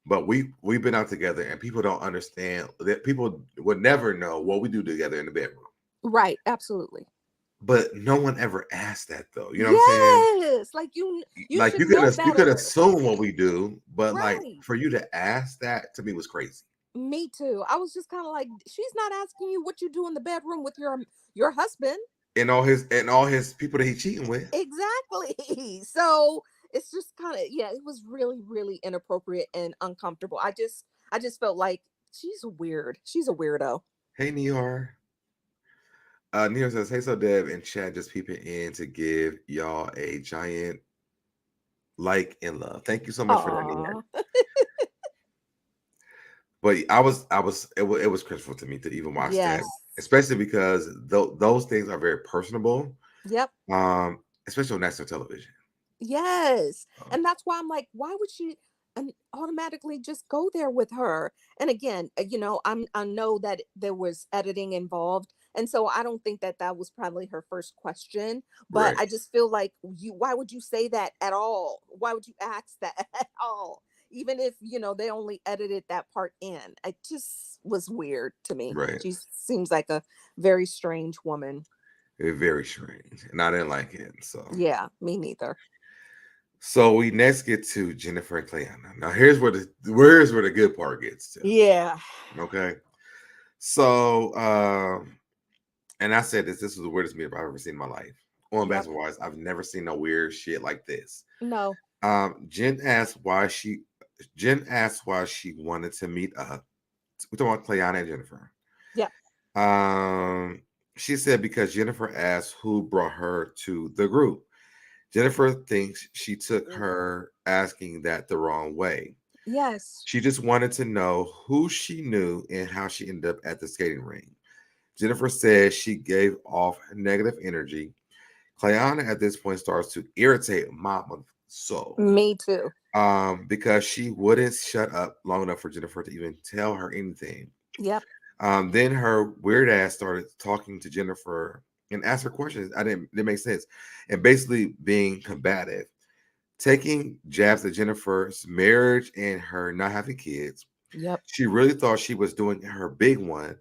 but we've been out together, and people don't understand that people would never know what we do together in the bedroom. Right, absolutely. But no one ever asked that though. You know what I'm saying? Yes, like you Like should know you could better. assume what we do, but like Right. for you to ask that to me was crazy. Me too. I was just kind of like, she's not asking you what you do in the bedroom with your husband. And all his people that he cheating with. Exactly. So it's just kind of, yeah, it was really, really inappropriate and uncomfortable. I just felt like she's weird. She's a weirdo. Hey Neor. Neor says, hey so Dev and chat just peeping in to give y'all a giant like and love. Thank you so much for that, Neor. Aw. But it was critical to me to even watch that, Yes. especially because those things are very personable. Yep. Especially on national television. Yes. Um, And that's why I'm like, why would she automatically just go there with her? And again, I know that there was editing involved. And so I don't think that that was probably her first question, but right. I just feel like why would you say that at all? Why would you ask that at all? Even if, they only edited that part in. It just was weird to me. Right. She seems like a very strange woman. It's very strange. And I didn't like it. Yeah, me neither. So we next get to Jennifer and Clayanna. Now here's where the good part gets to. Yeah. Okay. So and I said this is the weirdest meetup I've ever seen in my life. On Yep. basketball wise, I've never seen no weird shit like this. No. Jen asked why she wanted to meet up. We're talking about Clayanna and Jennifer. Yep. She said because Jennifer asked who brought her to the group. Jennifer thinks she took her asking that the wrong way. Yes. She just wanted to know who she knew and how she ended up at the skating ring. Jennifer says she gave off negative energy. Clayanna at this point starts to irritate Mama so. Me too. Because she wouldn't shut up long enough for Jennifer to even tell her anything. Yep. Then her weird ass started talking to Jennifer and asked her questions. Didn't make sense. And basically being combative, taking jabs at Jennifer's marriage and her not having kids. Yep. She really thought she was doing her big one.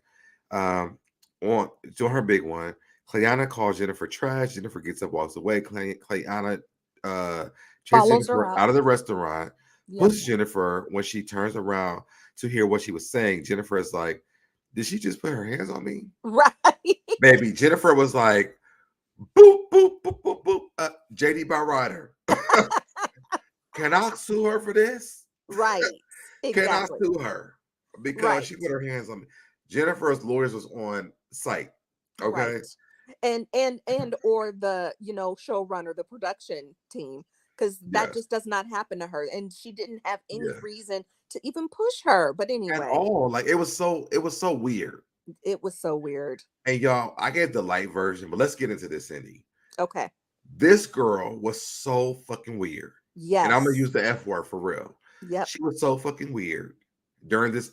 On doing her big one. Clayanna calls Jennifer trash. Jennifer gets up, walks away. Clayanna chases Follows her Jennifer out. out of the restaurant, Yep. pushes Jennifer. When she turns around to hear what she was saying, Jennifer is like, did she just put her hands on me? Right. Baby, Jennifer was like, boop, boop, boop, boop, boop. JD by Ryder. Can I sue her for this? Right. Can I Exactly. sue her? Because Right. she put her hands on me. Jennifer's lawyers was on site. Okay. Right. And or the, showrunner, the production team, because that Yes. just does not happen to her. And she didn't have any Yeah. reason to even push her. But At anyway, all. Like it was so weird. it was so weird. And y'all, I gave the light version, but let's get into this, Cindy. Okay. This girl was so fucking weird. And I'm gonna Yes. use the F word for real. Yep. She was so fucking weird during this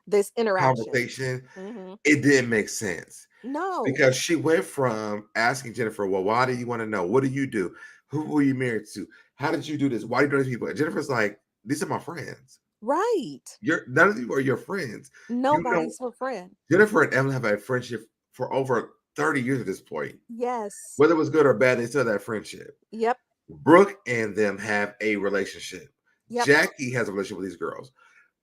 this interaction. conversation, Hmm. it didn't make sense No. because she went from asking Jennifer, "Well, why do you want to know? What do you do? Who were you married to? How did you do this? Why do you know these people?" And Jennifer's like, "These are my friends. Right. You're none of you are your friends. You know, Nobody's her friend. Jennifer and Evelyn have a friendship for over 30 years at this point. Yes. Whether it was good or bad, they still have that friendship. Yep. Brooke and them have a relationship. Yep. Jackie has a relationship with these girls.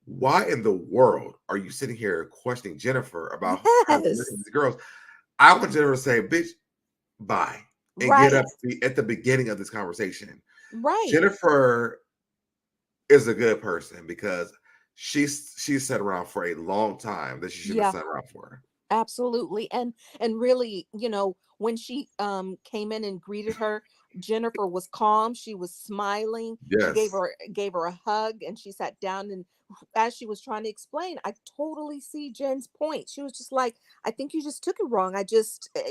Why in the world are you sitting here questioning Jennifer about having a relationship with Yes. these girls? I want Jennifer to say, bitch, bye, and get Right. up at the beginning of this conversation. Right. Jennifer is a good person because she's sat around for a long time that she shouldn't have Yeah. sat around for. Absolutely. And really, when she came in and greeted her, Jennifer was calm, she was smiling, she gave Yes. her a hug, and she sat down, and as she was trying to explain, I totally see Jen's point. She was just like, I think you just took it wrong.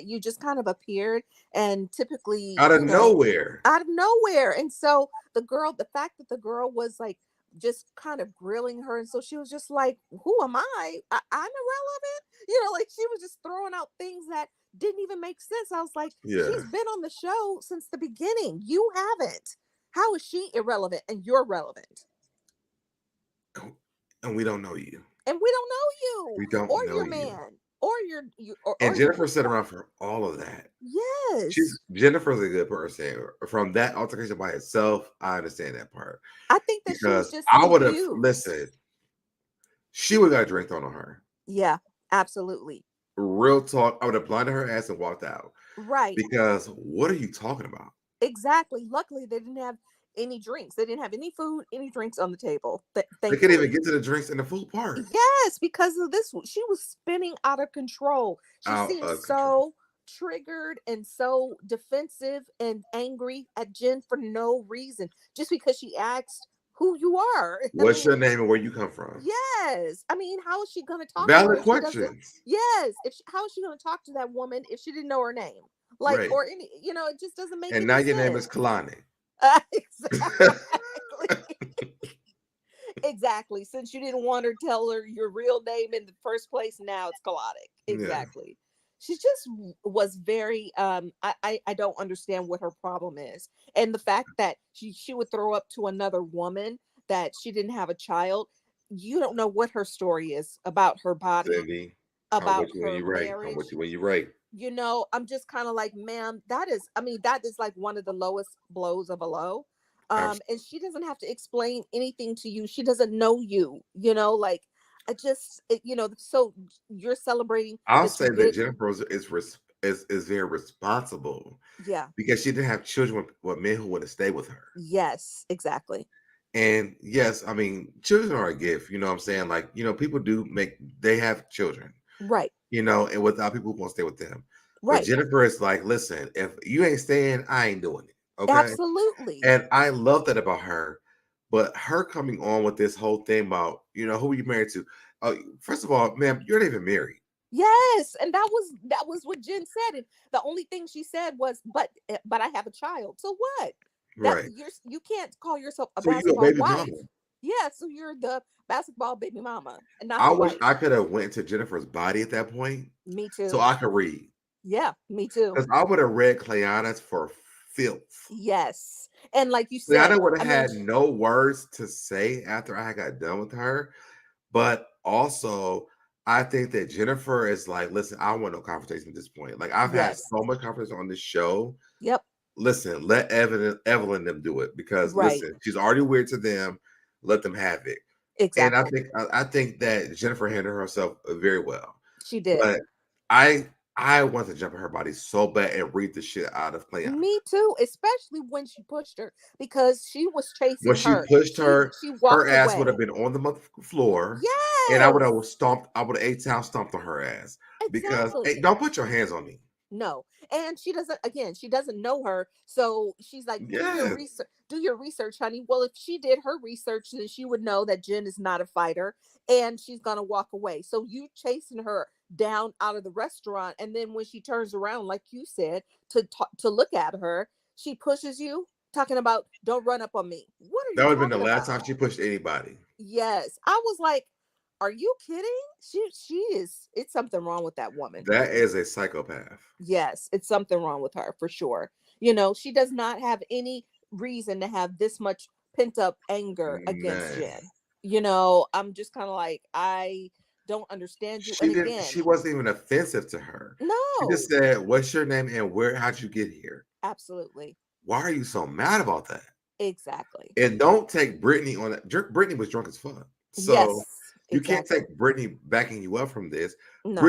You just kind of appeared, and typically, Out of nowhere. out of nowhere. And so the fact that the girl was like just kind of grilling her, and so she was just like, who am I'm irrelevant, like she was just throwing out things that didn't even make sense. I was like, Yeah. she's been on the show since the beginning, you haven't. How is she irrelevant and you're relevant? And we don't know you. And we don't know you We don't or know your you. man or your you And or your Jennifer sat around for all of that. yes. Jennifer's a good person. From that altercation by itself, I understand that part. I think that she was Because just I would have confused. listened, she would have got a drink thrown on her. Yeah, absolutely. Real talk, I would have blinded her ass and walked out. Right. Because what are you talking about? Exactly. Luckily, they didn't have any drinks. They didn't have any food, any drinks on the table. They couldn't even Thankfully. get to the drinks in the food part. Yes, because of this, she was spinning out of control. She Out seemed of control. so triggered and so defensive and angry at Jen for no reason, just because she asked who you are. I What's mean, your name and where you come from? yes. I mean, how is she going to talk to her Valid if she doesn't? questions. Yes. How is she going to talk to that woman if she didn't know her name? Like, Right. or any, it just doesn't make And now any your name is sense. Clayanna. Exactly. Exactly. Since you didn't want her to tell her your real name in the first place, now it's chaotic. Yeah. Exactly. She just was very I don't understand what her problem is. And the fact that she would throw up to another woman that she didn't have a child. You don't know what her story is about her body, Cindy, I'm about with you when her you're right. I'm with marriage. you when you're right. I'm just kind of like, ma'am, that is like one of the lowest blows of a low. Abs- And she doesn't have to explain anything to you. She doesn't know you, like so you're celebrating I'll that say you that get, Jennifer is very responsible yeah, because she didn't have children with men who would have stayed with her. yes, exactly. And yes, I mean, children are a gift. You know what I'm saying? Like, people they have children, Right, and without people who want to stay with them. But right. Jennifer is like, listen, if you ain't staying, I ain't doing it. Okay. Absolutely. And I love that about her. But her coming on with this whole thing about, who are you married to? First of all, ma'am, you're not even married. Yes, and that was what Jen said. And the only thing she said was, but I have a child. So what? That Right. you can't call yourself a So you a basketball baby mama. wife. Yeah, so you're the basketball baby mama and not I the wish I wife. could have went to Jennifer's body at that point Me so too. I could read. Yeah, me too. Because I would have read Clayanna's for filth. Yes. And like you said, Clayana would I have mean, had no words to say after I got done with her. But also, I think that Jennifer is like, listen, I want no confrontation at this point. Like, I've had yes. so much confrontation on this show. Yep. Listen, let Evelyn them do it because Right. listen, she's already weird to them. Let them have it. And I Exactly. think I think that Jennifer handled herself very well. She did. But I want to jump in her body so bad and read the shit out of Clayana. Me too, especially when she pushed her because she was When chasing she her. pushed She her, she her walked ass would have away. been on the motherfucking floor, and Yes. I would have A-Town stomped on her ass because hey, Exactly. don't put your hands on me. No. And she doesn't know her. So she's like, do your Yes, research, honey. Well, if she did her research, then she would know that Jen is not a fighter and she's gonna walk away. So you chasing her down out of the restaurant, and then when she turns around, like you said, to look at her, she pushes you, talking about don't run up on me. What are that you would have been the talking last about? time she pushed anybody. Yes. I was like, Are you kidding? She is. It's something wrong with that woman. That is a psychopath. Yes, it's something wrong with her for sure. She does not have any reason to have this much pent up anger against None. Jen. I'm just kind of like, I don't understand you. And again, She wasn't even offensive to her. She no, just said, "What's your name and how'd you get here? absolutely, Why are you so mad about that?" exactly. And don't take Brittany on that. Brittany was drunk as fuck. So Yes, you can't exactly. take Brittany backing you up from this. No,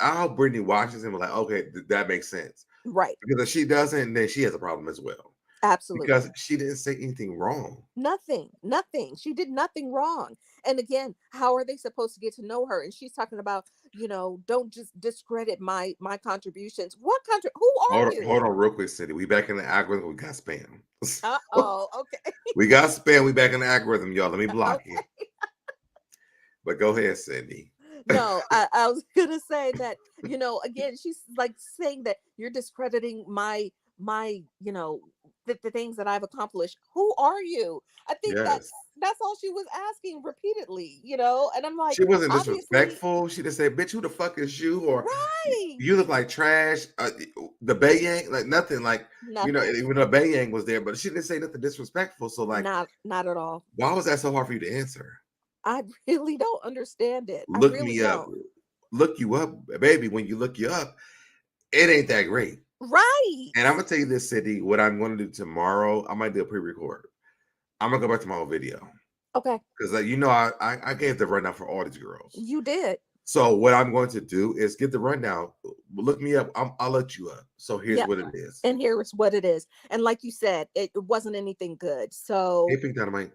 I hope Brittany watches him and like, okay, that makes sense. right. Because if she doesn't, then she has a problem as well. Because Absolutely. she didn't say anything wrong. Nothing. She did nothing wrong. And again, how are they supposed to get to know her? And she's talking about, don't just discredit my contributions. Who are Hold you? on real quick, Cindy. We back in the algorithm. We got spam. Uh-oh. Okay. We got spam. We back in the algorithm, y'all. Let me block you. Okay. But go ahead, Cindy. No, I was gonna say that, again, she's like saying that you're discrediting my the things that I've accomplished. Who are you? I think Yes. that's all she was asking repeatedly, and I'm like, She wasn't obviously, disrespectful. She just said, "Bitch, who the fuck is you?" Or right. "You look like trash." The Bayang, like nothing, like Nothing. even though Bayang was there, but she didn't say nothing disrespectful. So, like, Not at all. why was that so hard for you to answer? I really don't understand it. I Look really me up, don't. look you up, baby. When you look you up, it ain't that great. Right. And I'm gonna tell you this, City. What I'm going to do tomorrow, I might do a pre-record. I'm gonna go back to my old video Okay. because, I gave the rundown for all these girls. You did. So what I'm going to do is get the rundown. Look me up. I'll look you up. So here's Yep. what it is. And here is what it is. And like you said, it wasn't anything good. Hey, So, Pink Dynamite.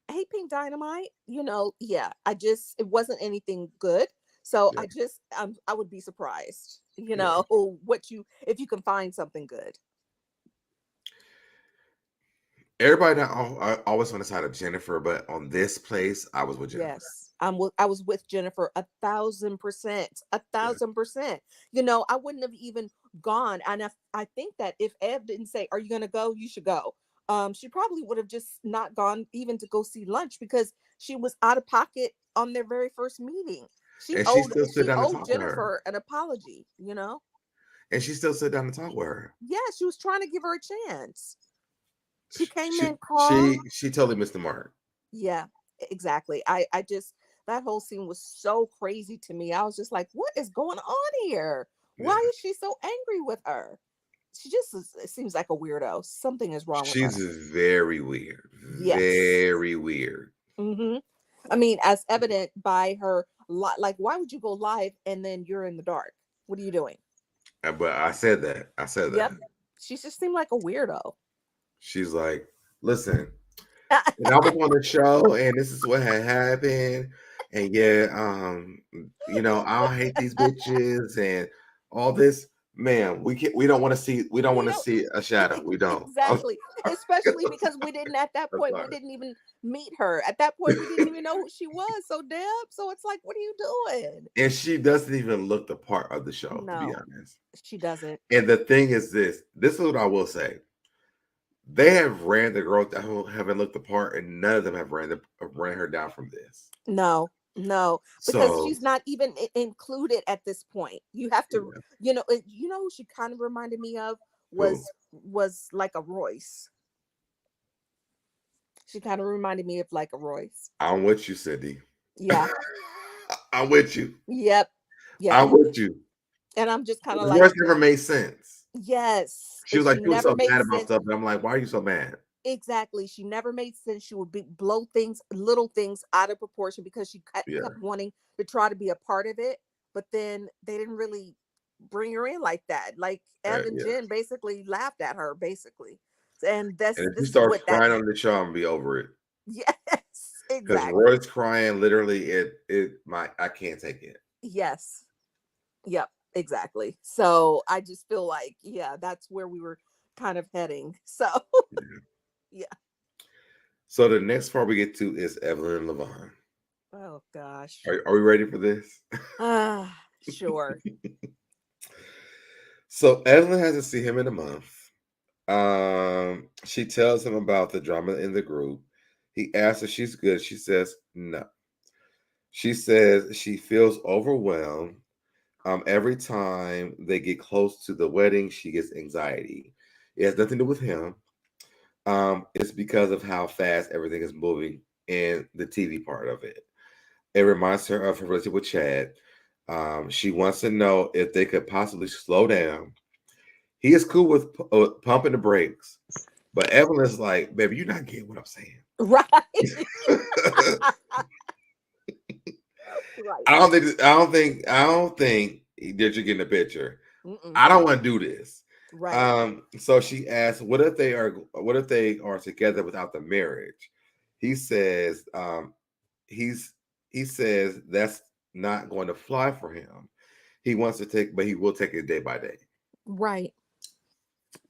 hey, Pink Dynamite, yeah, it wasn't anything good. So Yeah, I would be surprised, yeah. if you can find something good. Everybody not always on the side of Jennifer, but on this place, I was with Jennifer. Yes, I was with Jennifer 1,000%, a Yeah. 1,000%. I wouldn't have even gone. And I think that if Ev didn't say, "Are you going to go? You should go," she probably would have just not gone even to go see lunch because she was out of pocket on their very first meeting. And she still sit She down to owed talk with her. Jennifer an apology. And she still sit down to talk with her. Yeah, she was trying to give her a chance. She came She in calm. she totally missed the mark. Yeah, exactly. I just that whole scene was so crazy to me. I was just like, what is going on here? Yeah. Why is she so angry with her? It seems like a weirdo. Something is wrong with She's her. very weird. Yes. Very weird. hmm I mean, as evident by her, like, why would you go live and then you're in the dark? What are you doing? But I said that. I said that. Yep. She just seemed like a weirdo. She's like, listen, and I was on the show, and this is what had happened. And yeah, I don't hate these bitches and all this. Man, we don't want to see We don't a shadow. We don't. exactly, I'm especially because we didn't at that point we sorry. didn't even meet her. At that point, we didn't even know who she was. So Deb, so it's like, what are you doing? And she doesn't even look the part of the show, to be No, honest. she doesn't. And the thing is this is what I will say. They have ran the girls that haven't looked the part, and none of them have ran her down from this. No, no, because So she's not even included at this point. You have to, yeah. who she kind of reminded me of Who? was like a Royce. She kind of reminded me of like a Royce. I'm with you, Cindy. Yeah. I'm with you. Yep. Yep. I'm with you. And I'm just kind of The like, worst never made sense. yes, She was she like, you were never so made mad about sense. stuff. And I'm like, why are you so mad? Exactly. She never made sense. She would blow little things out of proportion because she Yeah. kept wanting to try to be a part of it. But then they didn't really bring her in like that. Like Ev and Yeah. Jen basically laughed at her, basically. And And if she this is starts what that crying on the show, I'm gonna be over it. yes, Because exactly. Roy's crying, literally, I can't take it. Yes. Yep, exactly. So I just feel like, yeah, that's where we were kind of heading. So Yeah. yeah. So the next part we get to is Evelyn and Lavon. Oh gosh. Are we ready for this? Sure. So Evelyn hasn't seen him in a month. She tells him about the drama in the group. He asks if she's good. She says no. She says she feels overwhelmed. Every time they get close to the wedding, she gets anxiety. It has nothing to do with him. It's because of how fast everything is moving in the TV part of it. It reminds her of her relationship with Chad. She wants to know if they could possibly slow down. He is cool with pumping the brakes, but Evelyn's like, baby, you're not getting what I'm saying. Right. Right. I don't think that you're getting the picture. Mm-mm. I don't want to do this. Right. So she asks, what if they are together without the marriage? He says, he says that's not going to fly for him. He wants to take, but he will take it day by day. Right.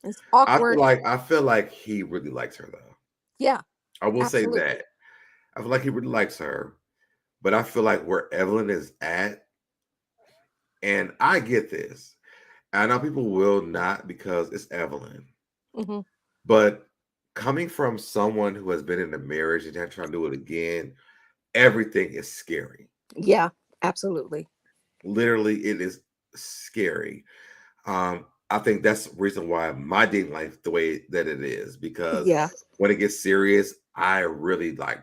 It's awkward. I feel like he really likes her though. Yeah. I will Absolutely. say that. I feel like he really likes her, but I feel like where Evelyn is at, and I get this. I know people will not because it's Evelyn, Mm-hmm. but coming from someone who has been in a marriage and trying to do it again, everything is scary. Yeah, absolutely. Literally, it is scary. I think that's the reason why my dating life the way that it is, because Yeah. when it gets serious, I really I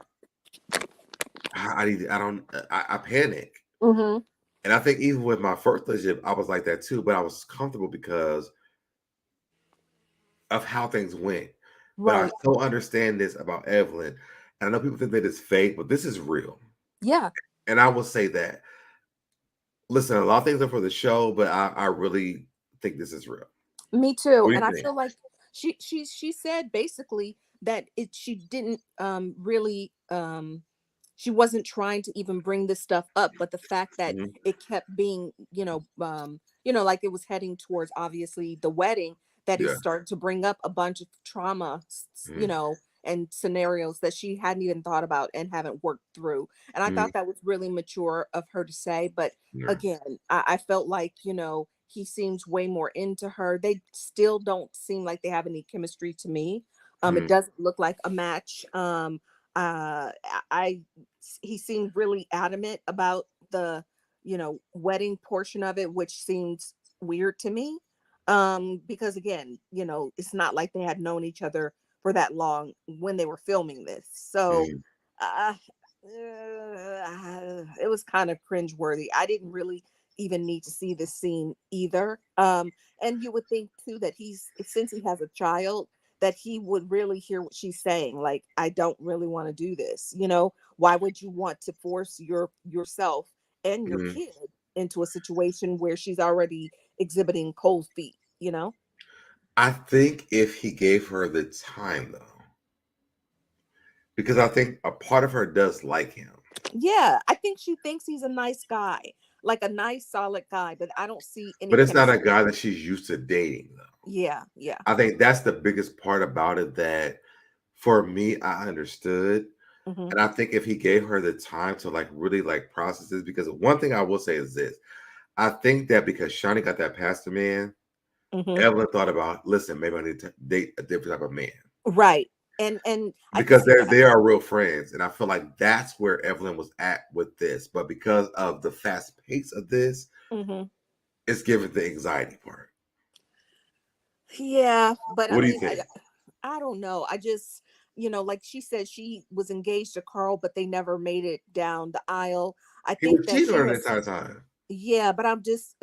panic. Mm-hmm. And I think even with my first relationship, I was like that too, but I was comfortable because of how things went. But I Right. so understand this about Evelyn. And I know people think that it's fake, but this is real. Yeah. And I will say that. Listen, a lot of things are for the show, but I really think this is real. Me too. What do And you I think? feel like she said basically that she didn't really she wasn't trying to even bring this stuff up, but the fact that Mhm. it kept being, like it was heading towards obviously the wedding, that it Yeah. started to bring up a bunch of trauma, Mhm. and scenarios that she hadn't even thought about and haven't worked through. And I Mhm. thought that was really mature of her to say. But Yeah. again, I felt like, he seems way more into her. They still don't seem like they have any chemistry to me. It Mhm. doesn't look like a match. I he seemed really adamant about the, wedding portion of it, which seems weird to me. Because again, it's not like they had known each other for that long when they were filming this. So Mhm. uh, it was kind of cringeworthy. I didn't really even need to see this scene either. And you would think too that since he has a child, that he would really hear what she's saying. Like, I don't really want to do this. Why would you want to force yourself and your Mhm. kid into a situation where she's already exhibiting cold feet? I think if he gave her the time though, because I think a part of her does like him. Yeah, I think she thinks he's a nice guy, like a nice, solid guy, but I don't see any But it's not a chemistry. guy that she's used to dating though. Yeah, yeah. I think that's the biggest part about it that for me, I understood. Hmm. And I think if he gave her the time to really process this, because one thing I will say is this. I think that because Shawnee got that pastor man, Hmm. Evelyn thought about, listen, maybe I need to date a different type of man. Right. And I can Because see that. they are real friends. And I feel like that's where Evelyn was at with this. But because of the fast pace of this, Hmm. it's giving the anxiety part. Yeah, but I What do you mean, think? I don't know. I just, like she said, she was engaged to Carl, but they never made it down the aisle. I He think was that cheating on she her the has. entire time. Yeah, but I'm just,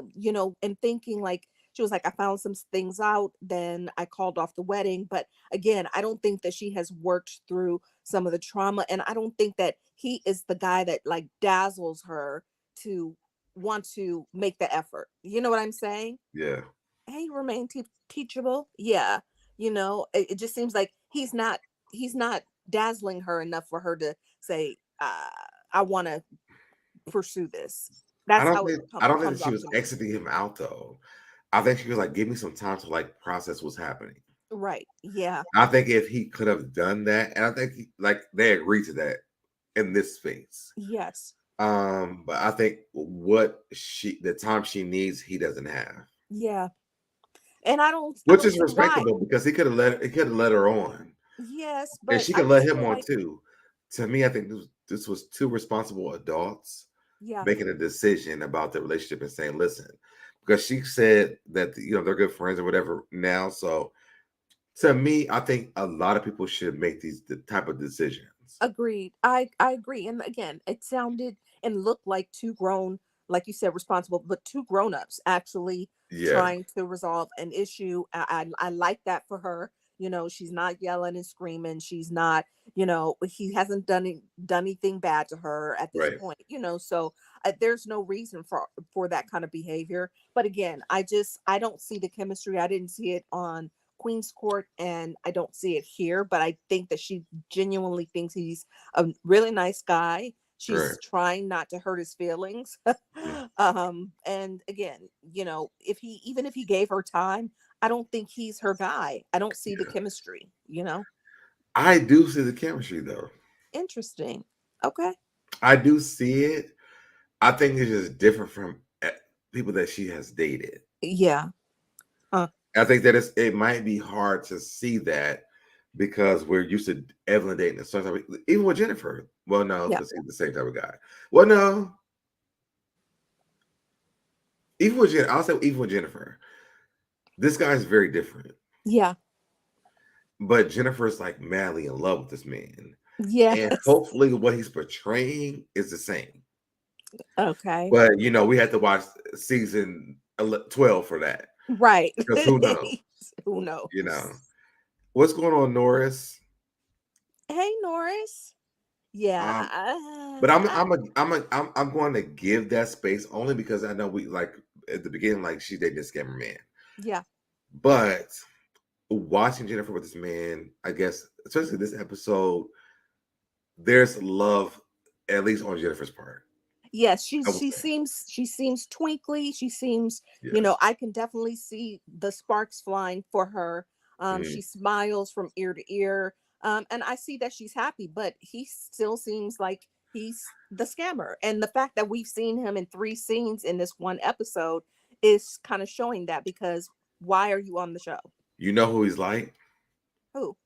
and thinking like she was like, I found some things out, then I called off the wedding. But again, I don't think that she has worked through some of the trauma. And I don't think that he is the guy that like dazzles her to want to make the effort. You know what I'm saying? Yeah. Hey, remain teachable. Yeah. It just seems like he's not dazzling her enough for her to say, I want to pursue this. That's how it I don't think that comes she off was to me. exiting him out though. I think she was like, give me some time to process what's happening. Right. Yeah. I think if he could have done that, and I think they agreed to that in this space. Yes. But I think the time she needs, he doesn't have. Yeah. And I Which don't is see why. respectable because he could have let her on. Yes, And but she I could let just him feel on like too. to me, I think this was two responsible adults Yeah, making a decision about the relationship and saying, listen, because she said that, they're good friends or whatever now. So to me, I think a lot of people should make the type of decisions. agreed. I agree. And again, it sounded and looked like two grown, like you said, responsible, but two grown-ups actually Yeah, trying to resolve an issue. I like that for her. She's not yelling and screaming. She's not, he hasn't done anything bad to her at this right. point. So there's no reason for that kind of behavior. But again, I don't see the chemistry. I didn't see it on Queen's Court, and I don't see it here. But I think that she genuinely thinks he's a really nice guy. Right. She's trying not to hurt his feelings. Yeah. And again, even if he gave her time, I don't think he's her guy. I don't see the Yeah. chemistry. I do see the chemistry though. Interesting. Okay. I do see it. I think it's just different from people that she has dated. Yeah. Huh. I think that it might be hard to see that because we're used to Evelyn dating a certain type even with Jennifer. Well, no, Yeah. because he's the same type of guy. Well, no. I'll say even with Jennifer, this guy is very different. Yeah. But Jennifer's like madly in love with this man. And Yes. hopefully what he's portraying is the same. Okay. But we had to watch season 12 for that. Right. Because who knows? Who knows? What's going on, Norris? Hey, Norris. Yeah. But I'm going to give that space only because I know we like at the beginning, like she dated this scammer man. Yeah. But watching Jennifer with this man, I guess, especially this episode, there's love, at least on Jennifer's part. Yes, she seems twinkly. She seems, Yes. I can definitely see the sparks flying for her. She smiles from ear to ear. And I see that she's happy, but he still seems like he's the scammer. And the fact that we've seen him in 3 scenes in this one episode is kind of showing that, because why are you on the show? You know who he's like? Who?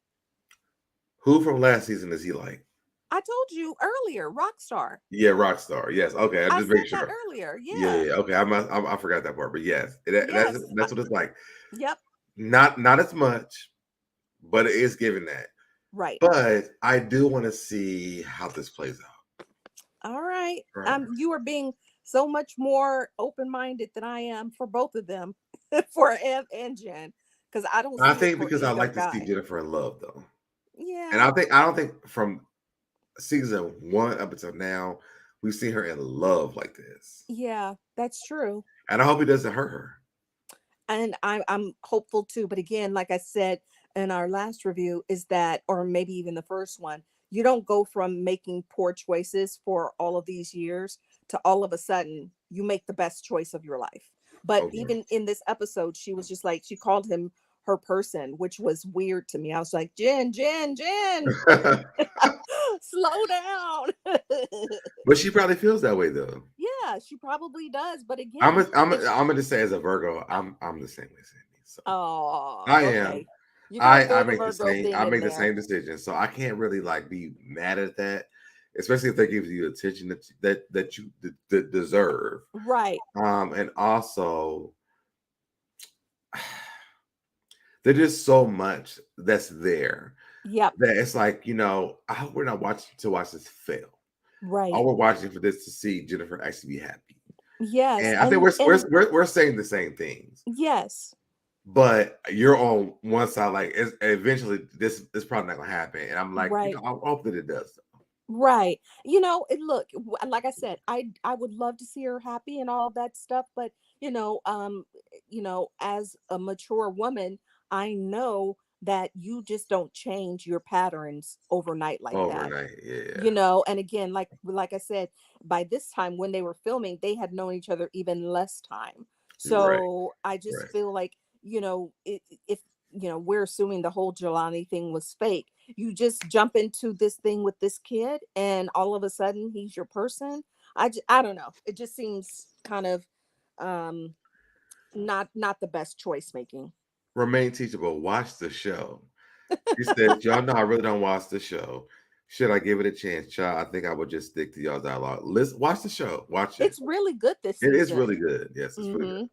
Who from last season is he like? I told you earlier, Rockstar. Yeah, Rockstar. Yes. Okay. I'm I just said making that sure. earlier. Yeah. Yeah. Okay. I forgot that part, but yes, Yes. that's what it's like. Yep. Not as much, but it is giving that. Right. But I do want to see how this plays out. All right. Right. You are being so much more open-minded than I am for both of them, for Ev and Jen, because I don't I see it think for because I either like to see guy. Jennifer in love though. Yeah. And I don't think from season 1 up until now, we've seen her in love like this. Yeah, that's true. And I hope it doesn't hurt her. And I'm hopeful too. But again, like I said in our last review, is that, or maybe even the first one, you don't go from making poor choices for all of these years to all of a sudden you make the best choice of your life. But Okay. even in this episode, she was just like, she called him her person, which was weird to me. I was like, Jen, slow down. But she probably feels that way though. Yeah, she probably does. But again, I'm gonna say as a Virgo, I'm the same way, Sandy. So oh, I okay. am. You gotta I throw the make the Virgo same. thing I in make the there. same decision, so I can't really like be mad at that, especially if they give you attention that you deserve. Right. And also, there's just so much that's there Yep. that it's like I hope we're not watching to watch this fail. Right. All we're watching for this to see Jennifer actually be happy. Yes. And I think we're saying the same things. Yes. But you're on one side, like eventually this is probably not gonna happen, and I'm like, Right. I hope that it does. Right. Look, like I said, I would love to see her happy and all of that stuff, but as a mature woman, I know that you just don't change your patterns overnight like that. Overnight, yeah. And again, like I said, by this time when they were filming, they had known each other even less time. Right. So I just Right. feel like, if we're assuming the whole Jelani thing was fake, you just jump into this thing with this kid and all of a sudden he's your person. I don't know. It just seems kind of not the best choice making. Remain teachable. Watch the show. She said, y'all know I really don't watch the show. Should I give it a chance, child? I think I would just stick to y'all's dialogue. Listen, watch the show. Watch it. It's really good this It is season. really good. Yes, it's really good.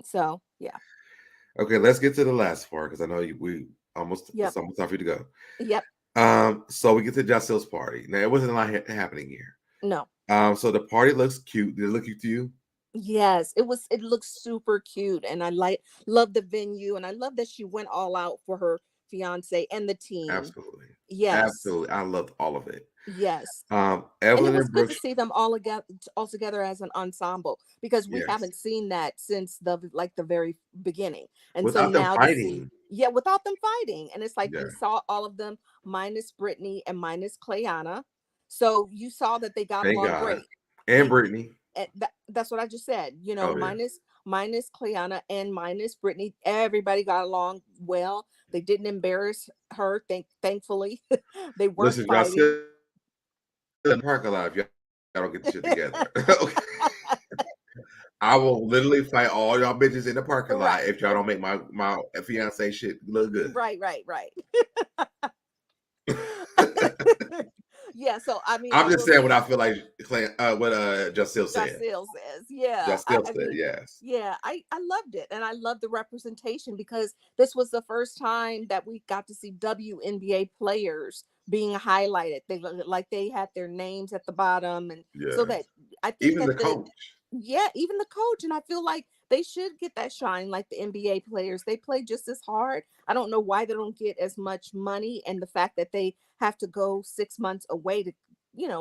So yeah. Okay, let's get to the last part because I know we almost Yep. it's almost time for you to go. Yep. So we get to Jac Eil's party. Now it wasn't a lot happening here. No. So the party looks cute. Did it look cute to you? Yes, it looks super cute, and I love the venue, and I love that she went all out for her fiance and the team. Absolutely. Yes. Absolutely. I loved all of it. Yes. And it Evelyn was and good to Brooke. see them all together as an ensemble, because we Yes. haven't seen that since the very beginning. And so Without them now to see, fighting. yeah, without them fighting. And it's like Yeah. we saw all of them minus Brittany and minus Clayanna. So you saw that they got Thank along God. great. And They Brittany. that's what I just said. Oh yeah. Minus Clayanna and minus Brittany, everybody got along well. They didn't embarrass her. Thankfully, they weren't Listen, y'all fighting. still in the parking lot if y'all don't get the shit together. Okay. I will literally fight all y'all bitches in the parking lot Right. if y'all don't make my fiance shit look good. Right. Yeah. So I mean, I'm I just will saying say what I feel like what Jac Eil Jac said. Eil says, yeah. Jac Eil I said, mean, yes. yeah, I loved it, and I love the representation, because this was the first time that we got to see WNBA players being highlighted. They had their names at the bottom, and so Yes. that I think Even that the coach. even the coach, and I feel like they should get that shine like the NBA players. They play just as hard. I don't know why they don't get as much money, and the fact that they have to go 6 months away to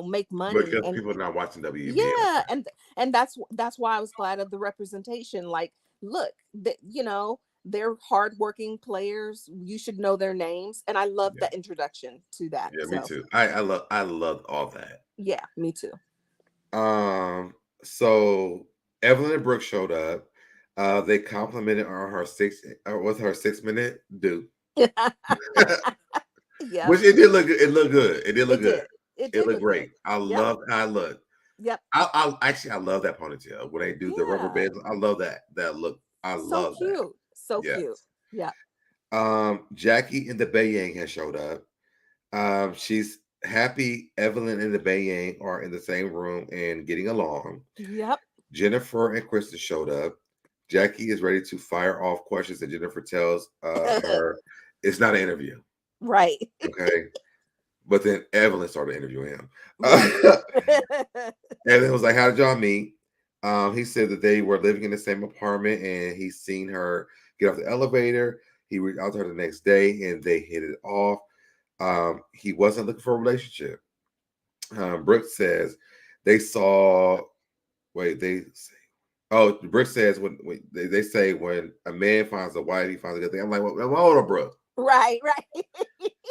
make money. Because And people are not watching WNBA like yeah, that. and that's why I was glad of the representation. Like, look, they're hardworking players. You should know their names, and I love Yeah. the introduction to that. Yeah, me So too. I loved all that. yeah, me too. So Evelyn and Brooke showed up. They complimented on her with her 6 minute do. Yep, Which it did look good. It looked good. It did look it good. did. It It did looked look good. great. I Yep, love how it looked. yep. I love that ponytail when they do the rubber Yeah, bands. I love that look. I so love that. cute, so Yes. cute. Yeah. Jackie and the Bayang has showed up. She's happy Evelyn and the Bayang are in the same room and getting along. Yep. Jennifer and Kristen showed up. Jackie is ready to fire off questions that Jennifer tells her it's not an interview. Right. Okay. But then Evelyn started interviewing him. Right. Evelyn was like, how did y'all meet? He said that they were living in the same apartment and he's seen her get off the elevator. He reached out to her the next day and they hit it off. He wasn't looking for a relationship. Brooke says they saw, they say, oh, Brooke says when they say when a man finds a wife, he finds a good thing. I'm like, well, hold on, Brooke. Right.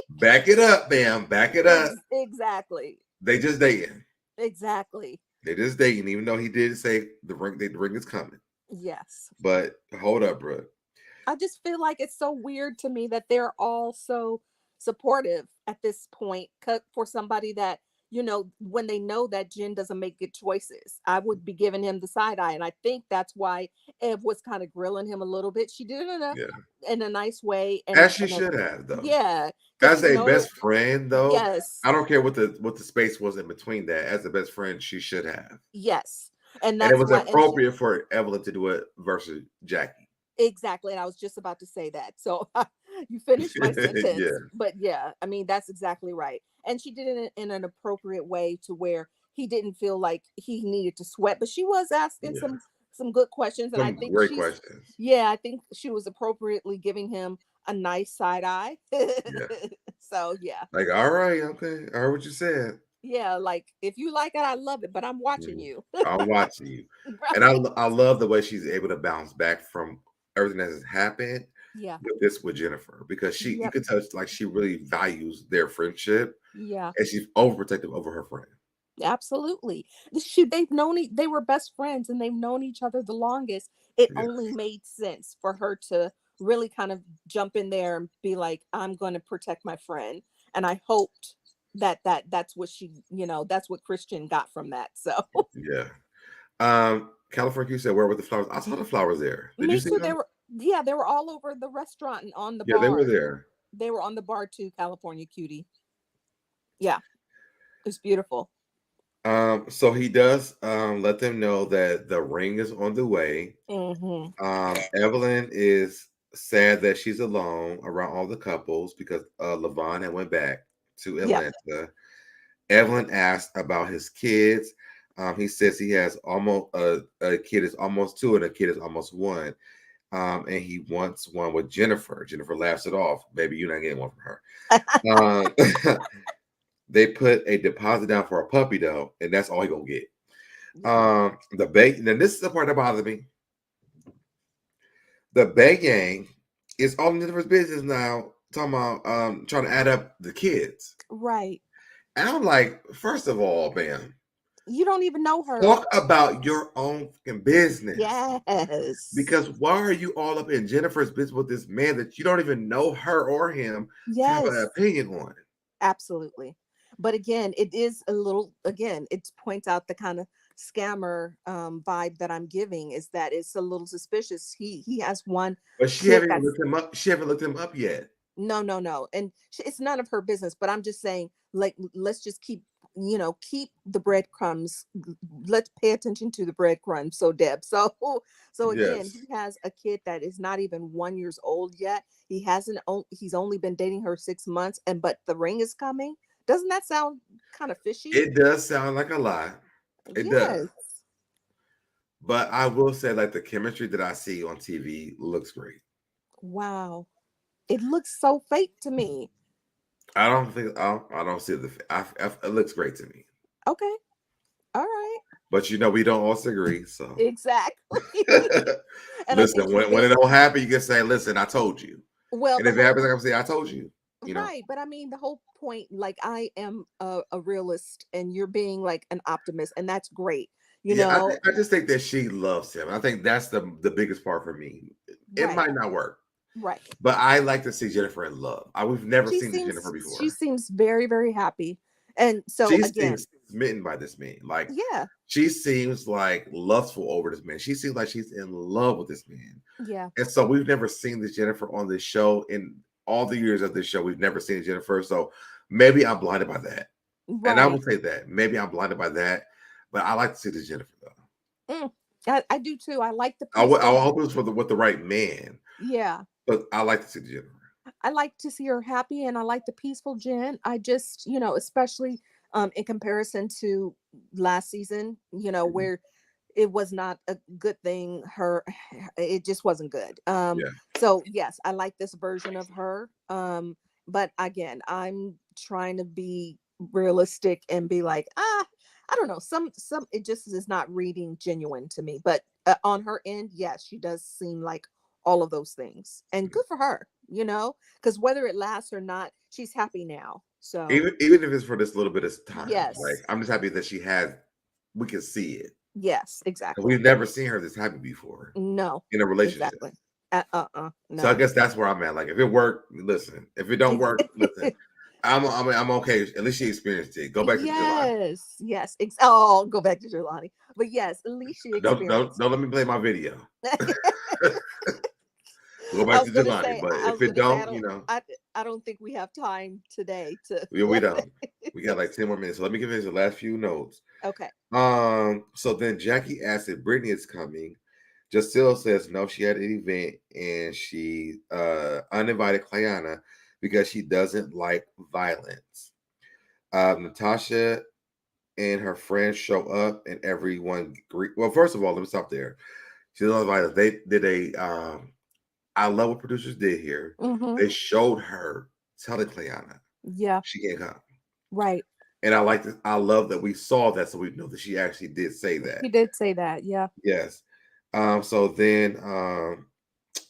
Back it up, ma'am. Back it up. Exactly. They just dating. Exactly. They just dating, even though he did say the ring is coming. Yes. But hold up, bro. I just feel like it's so weird to me that they're all so supportive at this point for somebody that, when they know that Jen doesn't make good choices. I would be giving him the side eye. And I think that's why Ev was kind of grilling him a little bit. She did it in a nice way. As she should have, though. Yeah. As a best friend, though, yes. I don't care what the space was in between that. As a best friend, she should have. Yes. And it was appropriate for Evelyn to do it versus Jackie. Exactly. And I was just about to say that. So you finished my sentence. Yeah. But yeah, I mean, that's exactly right. And she did it in an appropriate way to where he didn't feel like he needed to sweat. But she was asking some good questions. And I think great questions. Yeah, I think she was appropriately giving him a nice side eye. Yeah. So yeah. Like, all right, okay. I heard what you said. Yeah, like if you like it, I love it, but I'm watching you. I'm watching you. Right. And I love the way she's able to bounce back from everything that has happened. Yeah. With Jennifer, because you could tell like she really values their friendship. Yeah. And she's overprotective over her friend. Absolutely. They were best friends and they've known each other the longest. It only made sense for her to really kind of jump in there and be like, I'm going to protect my friend. And I hoped that's what that's what Christian got from that. So yeah. California, you said, where were the flowers? I saw the flowers there. Did you see them? They were all over the restaurant and on the bar. Yeah, they were there. They were on the bar too, California cutie. Yeah, it's beautiful. So he does let them know that the ring is on the way. Mm-hmm. Evelyn is sad that she's alone around all the couples because Lavon had went back to Yeah. Atlanta. Evelyn asked about his kids. He says he has almost a kid is almost 2 and a kid is almost 1. And he wants one with Jennifer. Jennifer laughs it off. Baby, you're not getting one from her. They put a deposit down for a puppy though, and that's all he gonna get. The bank. Now this is the part that bothers me. The Bay Gang is all in Jennifer's business now. Talking about trying to add up the kids. Right. And I'm like, first of all, man, You don't even know her. talk about your own fucking business. Yes. Because why are you all up in Jennifer's business with this man that you don't even know her or him to have an opinion on? Absolutely. But again, it is a little, again, it points out the kind of scammer vibe that I'm giving, is that it's a little suspicious. He has one But she kid haven't even that's looked him up. She haven't looked him up yet. no. And it's none of her business, but I'm just saying, like, let's just keep, keep the breadcrumbs. Let's pay attention to the breadcrumbs. So Deb, so again, Yes. he has a kid that is not even 1 year old yet. He's only been dating her 6 months, but the ring is coming. Doesn't that sound kind of fishy? It does sound like a lie. It does. Yes. But I will say, like, the chemistry that I see on TV looks great. Wow. It looks so fake to me. I don't see it looks great to me. Okay. All right. But we don't also agree. So Exactly. And I listen, think when it don't happen, you can say, "Listen, I told you." well, And if it happens, I can say, "I told you." right, but I mean, the whole point, like, I am a realist, and you're being like an optimist, and that's great. You Yeah, know, I just think that she loves him. I think that's the biggest part for me. It right, might not work, right. but I like to see Jennifer in love. We've never She seen the seems Jennifer she before. seems very, very happy, and so She again, seems smitten by this man. Like yeah, she seems like lustful over this man. She seems like she's in love with this man. yeah, And so we've never seen this Jennifer on this show in all the years of this show. We've never seen Jennifer. So maybe I'm blinded by that. And I will right. say that. Maybe I'm blinded by that. But I like to see this Jennifer though. I do too. I like the I peaceful. hope it was with the right man. Yeah, But I like to see the Jennifer. I like to see her happy, and I like the peaceful Jen. I just, especially in comparison to last season, Mhm. where it was not a good thing. It just wasn't good. Yeah. So yes, I like this version of her. But again, I'm trying to be realistic and be like, I don't know. Some it just is not reading genuine to me. But on her end, yes, she does seem like all of those things, and good for her. Because whether it lasts or not, she's happy now. So Even if it's for this little bit of time. Like yes, I'm just happy that we can see it. yes, And exactly. we've never seen her this happy before No, in a relationship. exactly. So I No. guess that's where I'm at. Like, if it worked, listen. If it don't work, listen. I'm okay. At least she experienced it. Go back to Jelani. Yes, yes. Oh, go back to Jelani. But yes, at least she experienced. Don't let me play my video. Go I back to was gonna Jelani. say, But I if was it gonna say, don't, I don't think we have time today to we play. don't. We got like 10 more minutes. So let me give you the last few notes. Okay. So then Jackie asked if Brittany is coming. Jac says no, she had an event and she uninvited Clayanna because she doesn't like violence. Natasha and her friends show up and everyone well, first of all, let me stop there. She doesn't like violence. They did I love what producers did here. Mm-hmm. They showed her telling Clayanna Yeah. she can't come. Right. And I like this. I love that we saw that, so we know that she actually did say that. He did say that. Yeah. Yes. So then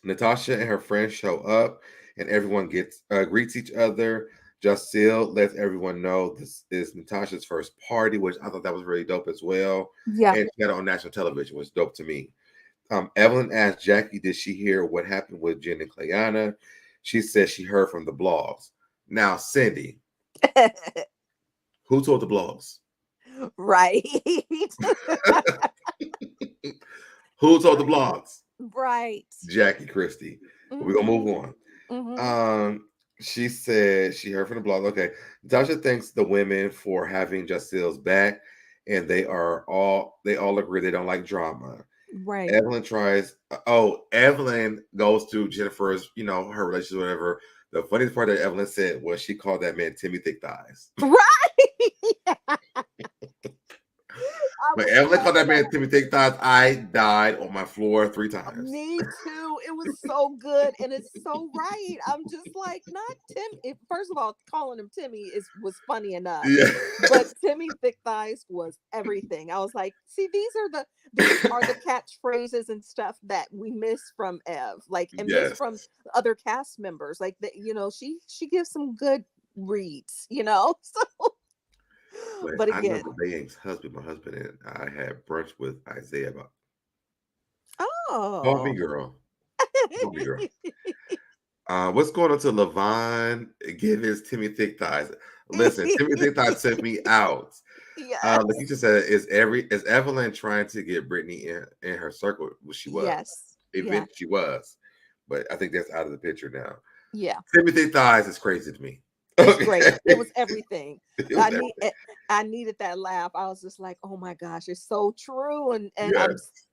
Natasha and her friends show up and everyone greets each other. Jac Eil lets everyone know this is Natasha's first party, which I thought that was really dope as well. Yeah. And she got it on national television, which was dope to me. Evelyn asked Jackie, did she hear what happened with Jen and Clayanna? She said she heard from the blogs. Now, Cindy, who told the blogs? Right. Who told the blogs? Right. Jackie Christie. We're gonna move on. Mm-hmm. She said she heard from the blog. Okay, Natasha thanks the women for having Jac Eil's back, and they all agree they don't like drama. Right. Evelyn tries. Oh, Evelyn goes to Jennifer's, her relationship, whatever. The funniest part that Evelyn said was she called that man Timmy Thick Thighs. Right. I When was Evelyn called that cracking man up. Timmy Thick Thighs, I died on my floor 3 times. Me too. It was so good, and it's so right. I'm just like, not Tim. First of all, calling him Timmy was funny enough, Yeah. but Timmy Thick Thighs was everything. I was like, see, these are the catchphrases and stuff that we miss from Ev, like, and miss Yes. from other cast members. Like that, she gives some good reads. So, But but I know again, the Bayang's husband, my husband, and I had brunch with Isaiah about. Call me, oh. girl. Call me, girl. What's going on to Lavon? Give his Timmy Thick Thighs. Listen, Timmy Thick Thighs took me out. Yes. Lakeisha said, "Is Evelyn trying to get Brittany in her circle?" Well, she was. Yes. Yeah. Eventually, she was, but I think that's out of the picture now. Yeah. Timmy Thick Thighs is crazy to me. It's Okay, great. It was everything. it was I need everything. I needed that laugh. I was just like, "Oh my gosh, it's so true." And Yeah,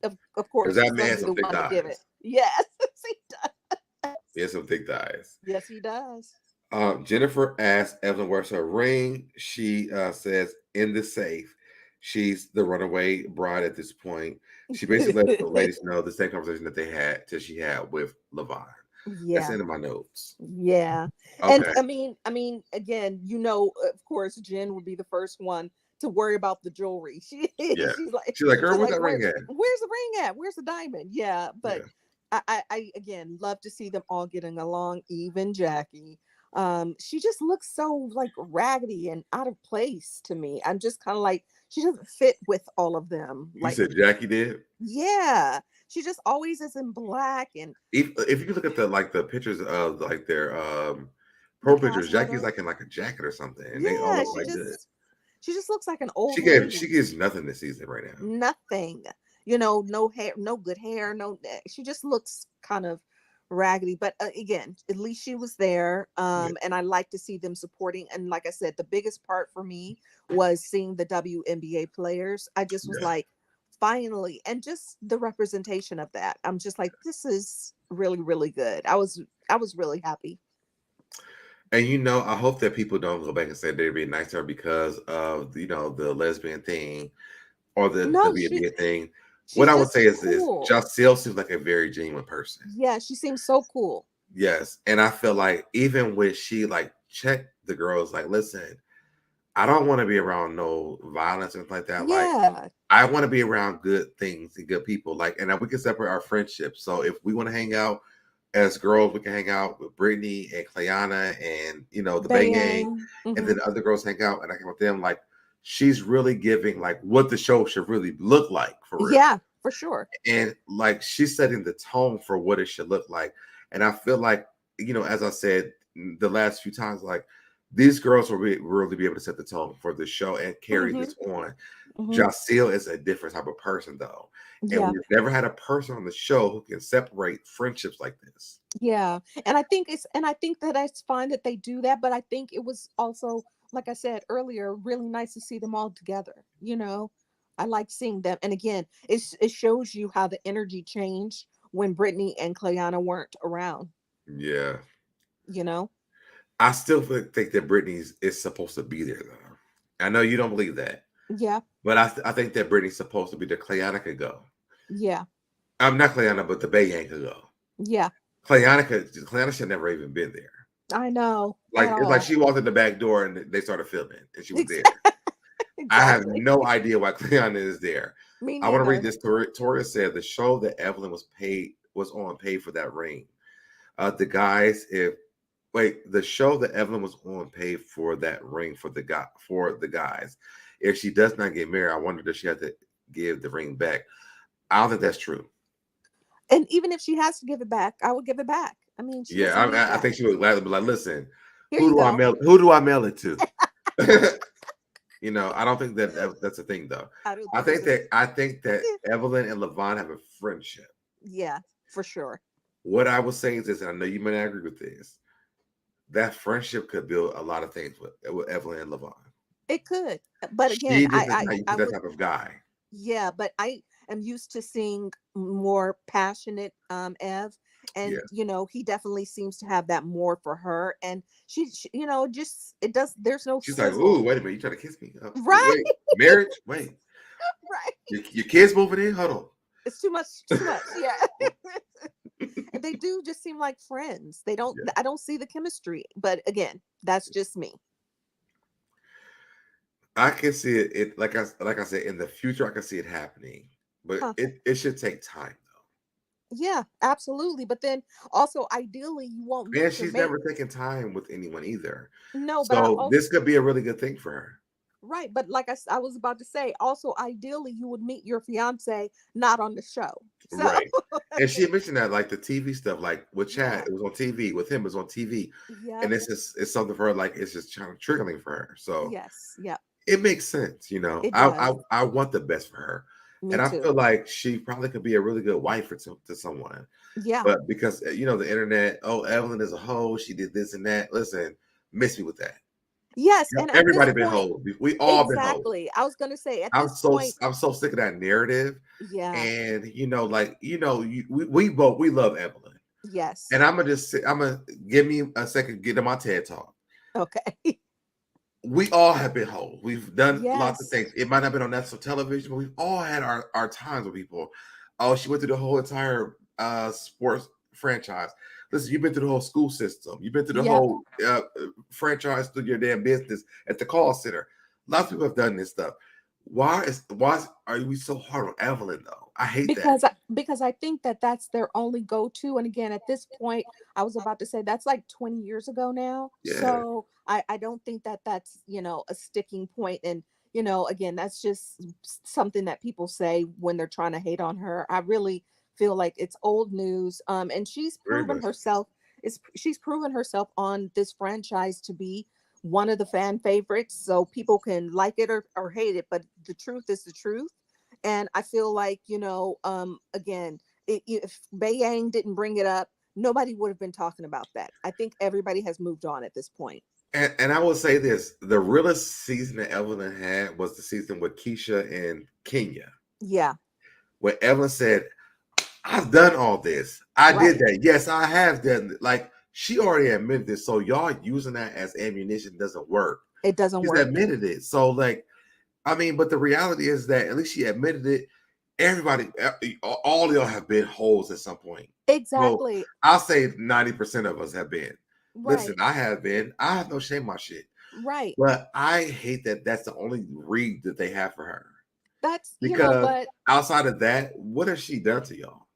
of because course that he's man going to has be some the thick one to give it. thighs. Yes. He does. He has some thick thighs. Yes, he does. Jennifer asked Evelyn where's her ring. She says in the safe. She's the runaway bride at this point. She basically let the ladies know the same conversation that she had with Lavon. That's the Yeah. end of my notes. Yeah. And Okay. I mean, again, of course, Jen would be the first one to worry about the jewelry. Yeah. She's like, She's like, girl, she's where's like, that ring at? where's the ring at? Where's the diamond? Yeah, but Yeah. I again love to see them all getting along. Even Jackie, she just looks so like raggedy and out of place to me. I'm just kind of like she doesn't fit with all of them. You Like, said Jackie did? yeah, she just always is in black and If you look at the pictures of like their the pro cast pictures, Jackie's photos. like in like a jacket or something, and they all Yeah, look like good. she just looks like an old lady. She gives nothing this season right now. Nothing. No hair, no good hair, no she just looks kind of raggedy, but again, at least she was there. Yeah. And I like to see them supporting, and like I said, the biggest part for me was seeing the WNBA players. I just was Yeah. like, finally, and just the representation of that. I'm just like, this is really, really good. I was really happy. And I hope that people don't go back and say they'd be nice to her because of the lesbian thing or the No, BBA thing. What she's I would just say is this: cool. Jocelyn seems like a very genuine person. Yeah, she seems so cool. Yes, and I feel like even when she like checked the girls, like, listen, I don't want to be around no violence and like that. Like, Yeah. I want to be around good things and good people. Like, and we can separate our friendships. So if we want to hang out as girls, we can hang out with Brittany and Clayanna and the Bay Gang, Bang. and Hmm. then other girls hang out and I can with them. Like, she's really giving like what the show should really look like for real. Yeah, for sure. And like she's setting the tone for what it should look like. And I feel like, as I said the last few times, like these girls will really be able to set the tone for the show and carry Hmm. this on. Hmm. Jacel is a different type of person, though. And Yeah, we've never had a person on the show who can separate friendships like this. yeah. And I think that it's fine that they do that, but I think it was also, like I said earlier, really nice to see them all together. I like seeing them. And again, it shows you how the energy changed when Brittany and Clayana weren't around, Yeah. you know? I still think that Britney's is supposed to be there, though. I know you don't believe that, Yeah, but I think that Britney's supposed to be there. Clayana could go. yeah, I'm not Clayana, but the Bay Gang could go. yeah. Clayanna should never even been there. I know Like at it's like all. she walked in the back door and they started filming and she was there. I have Exactly. no idea why Clayanna is there. Me I want to read neither. this. Toria said the show that Evelyn was on paid for that ring. The guys, the show that Evelyn was on paid for that ring for the guys. If she does not get married, I wonder does she have to give the ring back? I don't think that's true. And even if she has to give it back, I would give it back. I mean, she Yeah, doesn't need I that. think she would gladly be like, listen, Here you go. who do I mail it to? I don't think that's a thing though. I don't I think think it's that I think that Evelyn and Lavon have a friendship. yeah, for sure. What I was saying is this, and I know you may not agree with this. that friendship could build a lot of things with Evelyn and Lavon. It could, but again, She just is not used I to that would, type of guy. yeah, but I am used to seeing more passionate Ev, and Yeah. he definitely seems to have that more for her, and she just it does. There's no She's like, "Ooh, sizzle, wait a minute, you trying to kiss me? right? Wait, marriage? Wait, Right. your kids moving in? Hold It's too much, too much. Yeah. on." And they do just seem like friends. They don't. Yeah. I don't see the chemistry, but again, that's just me. I can see it. Like I said, in the future, I can see it happening, but Huh. it should take time Yeah, absolutely. But then also, ideally, you won't though. And meet your she's mate. never taken time with anyone either. No, but I So also this could be a really good thing for her. right. But like I was about to say, also ideally, you would meet your fiance not on the show. So Right. And she mentioned that like the TV stuff, like with Chad, yeah, it was on TV. With him, it was on TV. And yep, it's something for her, like it's just kind of triggering for her. So yes, yep. it makes sense, you know. It I does. I want the best for her. Me And I too. feel like she probably could be a really good wife to someone. Yeah. But because the internet, oh, Evelyn is a hoe, she did this and that. Listen, miss me with that. Yes, and at this Everybody been point, hoes. We all been hoes. exactly. I was gonna say at this point, I'm so sick of that narrative. yeah, And we love Evelyn. And yes, I'm gonna I'm gonna give me a second, get to my TED talk. okay, We all have been hoes. We've done lots of yes, things. It might not have been on national television, but we've all had our times with people. Oh, she went through the whole entire sports franchise. Listen, you've been through the whole school system. You've been through the yep. whole franchise through your damn business at the call center. Lots of people have done this stuff. Why are we so hard on Evelyn though? I hate that. Because I think that that's their only go-to. And again, at this point, I was about to say that's like 20 years ago now. Yeah, So I don't think that that's a sticking point. And again, that's just something that people say when they're trying to hate on her. I really feel like it's old news. And very much. she's proven herself on this franchise to be one of the fan favorites. So people can like it or hate it, but the truth is the truth. And I feel like, again, if Bayang didn't bring it up, nobody would have been talking about that. I think everybody has moved on at this point. And I will say this: the realest season that Evelyn had was the season with Keisha and Kenya, Yeah, where Evelyn said, "I've done all this. I did right. that. Yes, I have done it." Like she already admitted this, so y'all using that as ammunition doesn't work. It doesn't She's work. admitted it. So like, I mean, but the reality is that at least she admitted it. Everybody, all y'all have been holes at some point. Well, Exactly. I'll say 90% of us have been. Listen, Right. I have been. I have no shame in my shit. Right. But I hate that that's the only read that they have for her. That's, Because but outside of that, what has she done to y'all?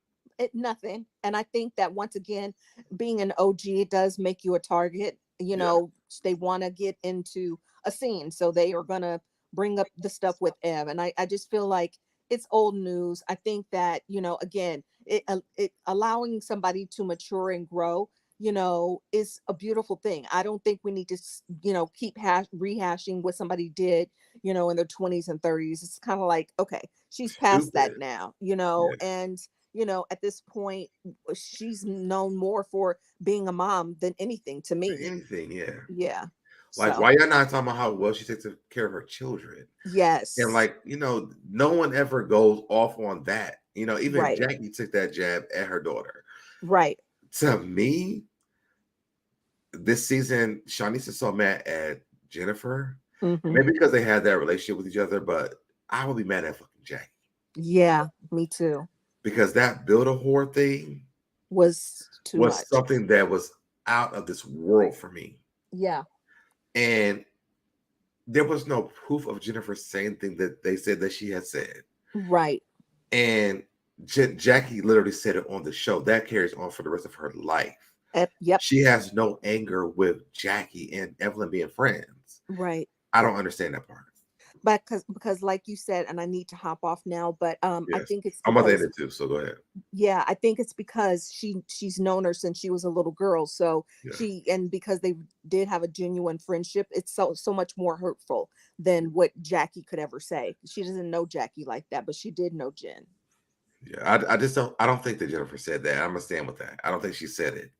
nothing. And I think that once again, being an OG, it does make you a target. Yeah, They want to get into a scene. So they are going to bring up the stuff with Ev. And I just feel like it's old news. I think that, again, it allowing somebody to mature and grow, is a beautiful thing. I don't think we need to, keep rehashing what somebody did, in their 20s and 30s. It's kind of like, okay, she's past stupid. that now, Yeah, and at this point, she's known more for being a mom than anything to me. anything. Yeah, Yeah. like So, why y'all not talking about how well she takes care of her children? And yes. like no one ever goes off on that. Even Right. Jackie took that jab at her daughter. Right. To me, this season, Shanice is so mad at Jennifer. Hmm. Maybe because they had that relationship with each other, but I would be mad at fucking Jackie. Yeah, me too. Because that build a whore thing Was too was much. something that was out of this world for me. Yeah. And there was no proof of Jennifer saying things that they said that she had said. Right. And Jackie literally said it on the show. That carries on for the rest of her life. Yep. She has no anger with Jackie and Evelyn being friends. Right. I don't understand that part. But because like you said, and I need to hop off now, but I Yes. think it's I'm about to end because it too, so go ahead. yeah, I think it's because she's known her since she was a little girl. So Yeah. and because they did have a genuine friendship, it's so much more hurtful than what Jackie could ever say. She doesn't know Jackie like that, but she did know Jen. Yeah, I just don't. I don't think that Jennifer said that. I'm gonna stand with that. I don't think she said it,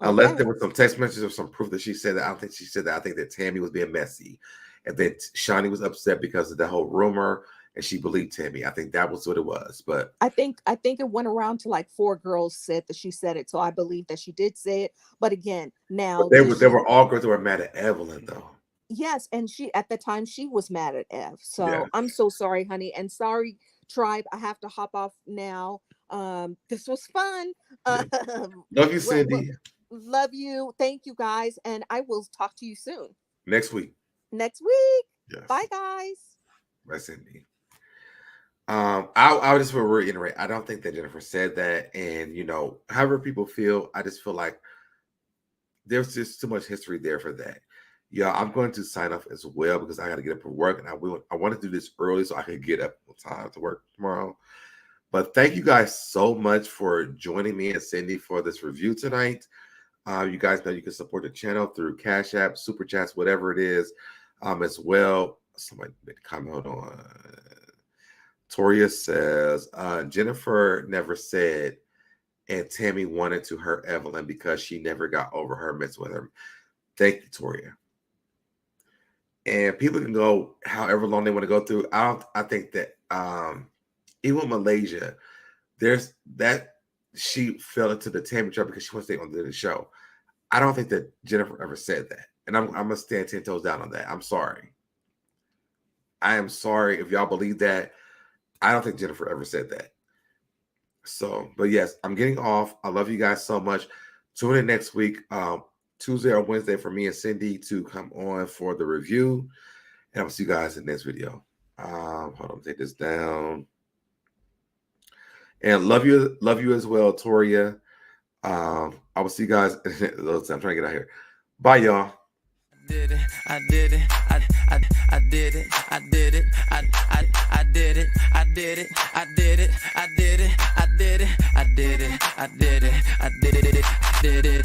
unless Okay. there was some text messages or some proof that she said that. I don't think she said that. I think that Tammy was being messy, and then Shawnee was upset because of the whole rumor, and she believed Tammy. I think that was what it was. But I think it went around to like 4 girls said that she said it. So I believe that she did say it. But again, now they did were they she? were all girls that were mad at Evelyn though. Yes, and she at the time she was mad at Ev. Yeah, So I'm so sorry, honey, and sorry, tribe. I have to hop off now. This was fun. yeah. Um, Love you, well, Cindy. love you. Thank you guys, and I will talk to you soon Next week. next week. Bye, Yes, guys. bye, Cindy. I just will reiterate. I don't think that Jennifer said that, and however people feel, I just feel like there's just too much history there for that. Yeah, I'm going to sign off as well because I got to get up for work, and I want to do this early so I can get up on time to work tomorrow. But thank you guys so much for joining me and Cindy for this review tonight. You guys know you can support the channel through Cash App, Super Chats, whatever it is, as well. Somebody made a comment. Hold on. Toria says, Jennifer never said, and Tammy wanted to hurt Evelyn because she never got over her mess with her. Thank you, Toria. And people can go however long they want to go through. I think that even with Malaysia, there's that she fell into the Tammy trap because she wants to stay on the show. I don't think that Jennifer ever said that. And I'm gonna stand 10 toes down on that. I'm sorry. I am sorry if y'all believe that. I don't think Jennifer ever said that. So, but yes, I'm getting off. I love you guys so much. Tune in next week, Tuesday or Wednesday, for me and Cindy to come on for the review. And I'll see you guys in the next video. Hold on, take this down. And love you as well, Toria. I will see you guys. I'm trying to get out here. Bye, y'all. Did it, I did it, I did it, I did it, I did it, I did it, I did it, I did it, I did it, I did it, I did it, I did it, I did it.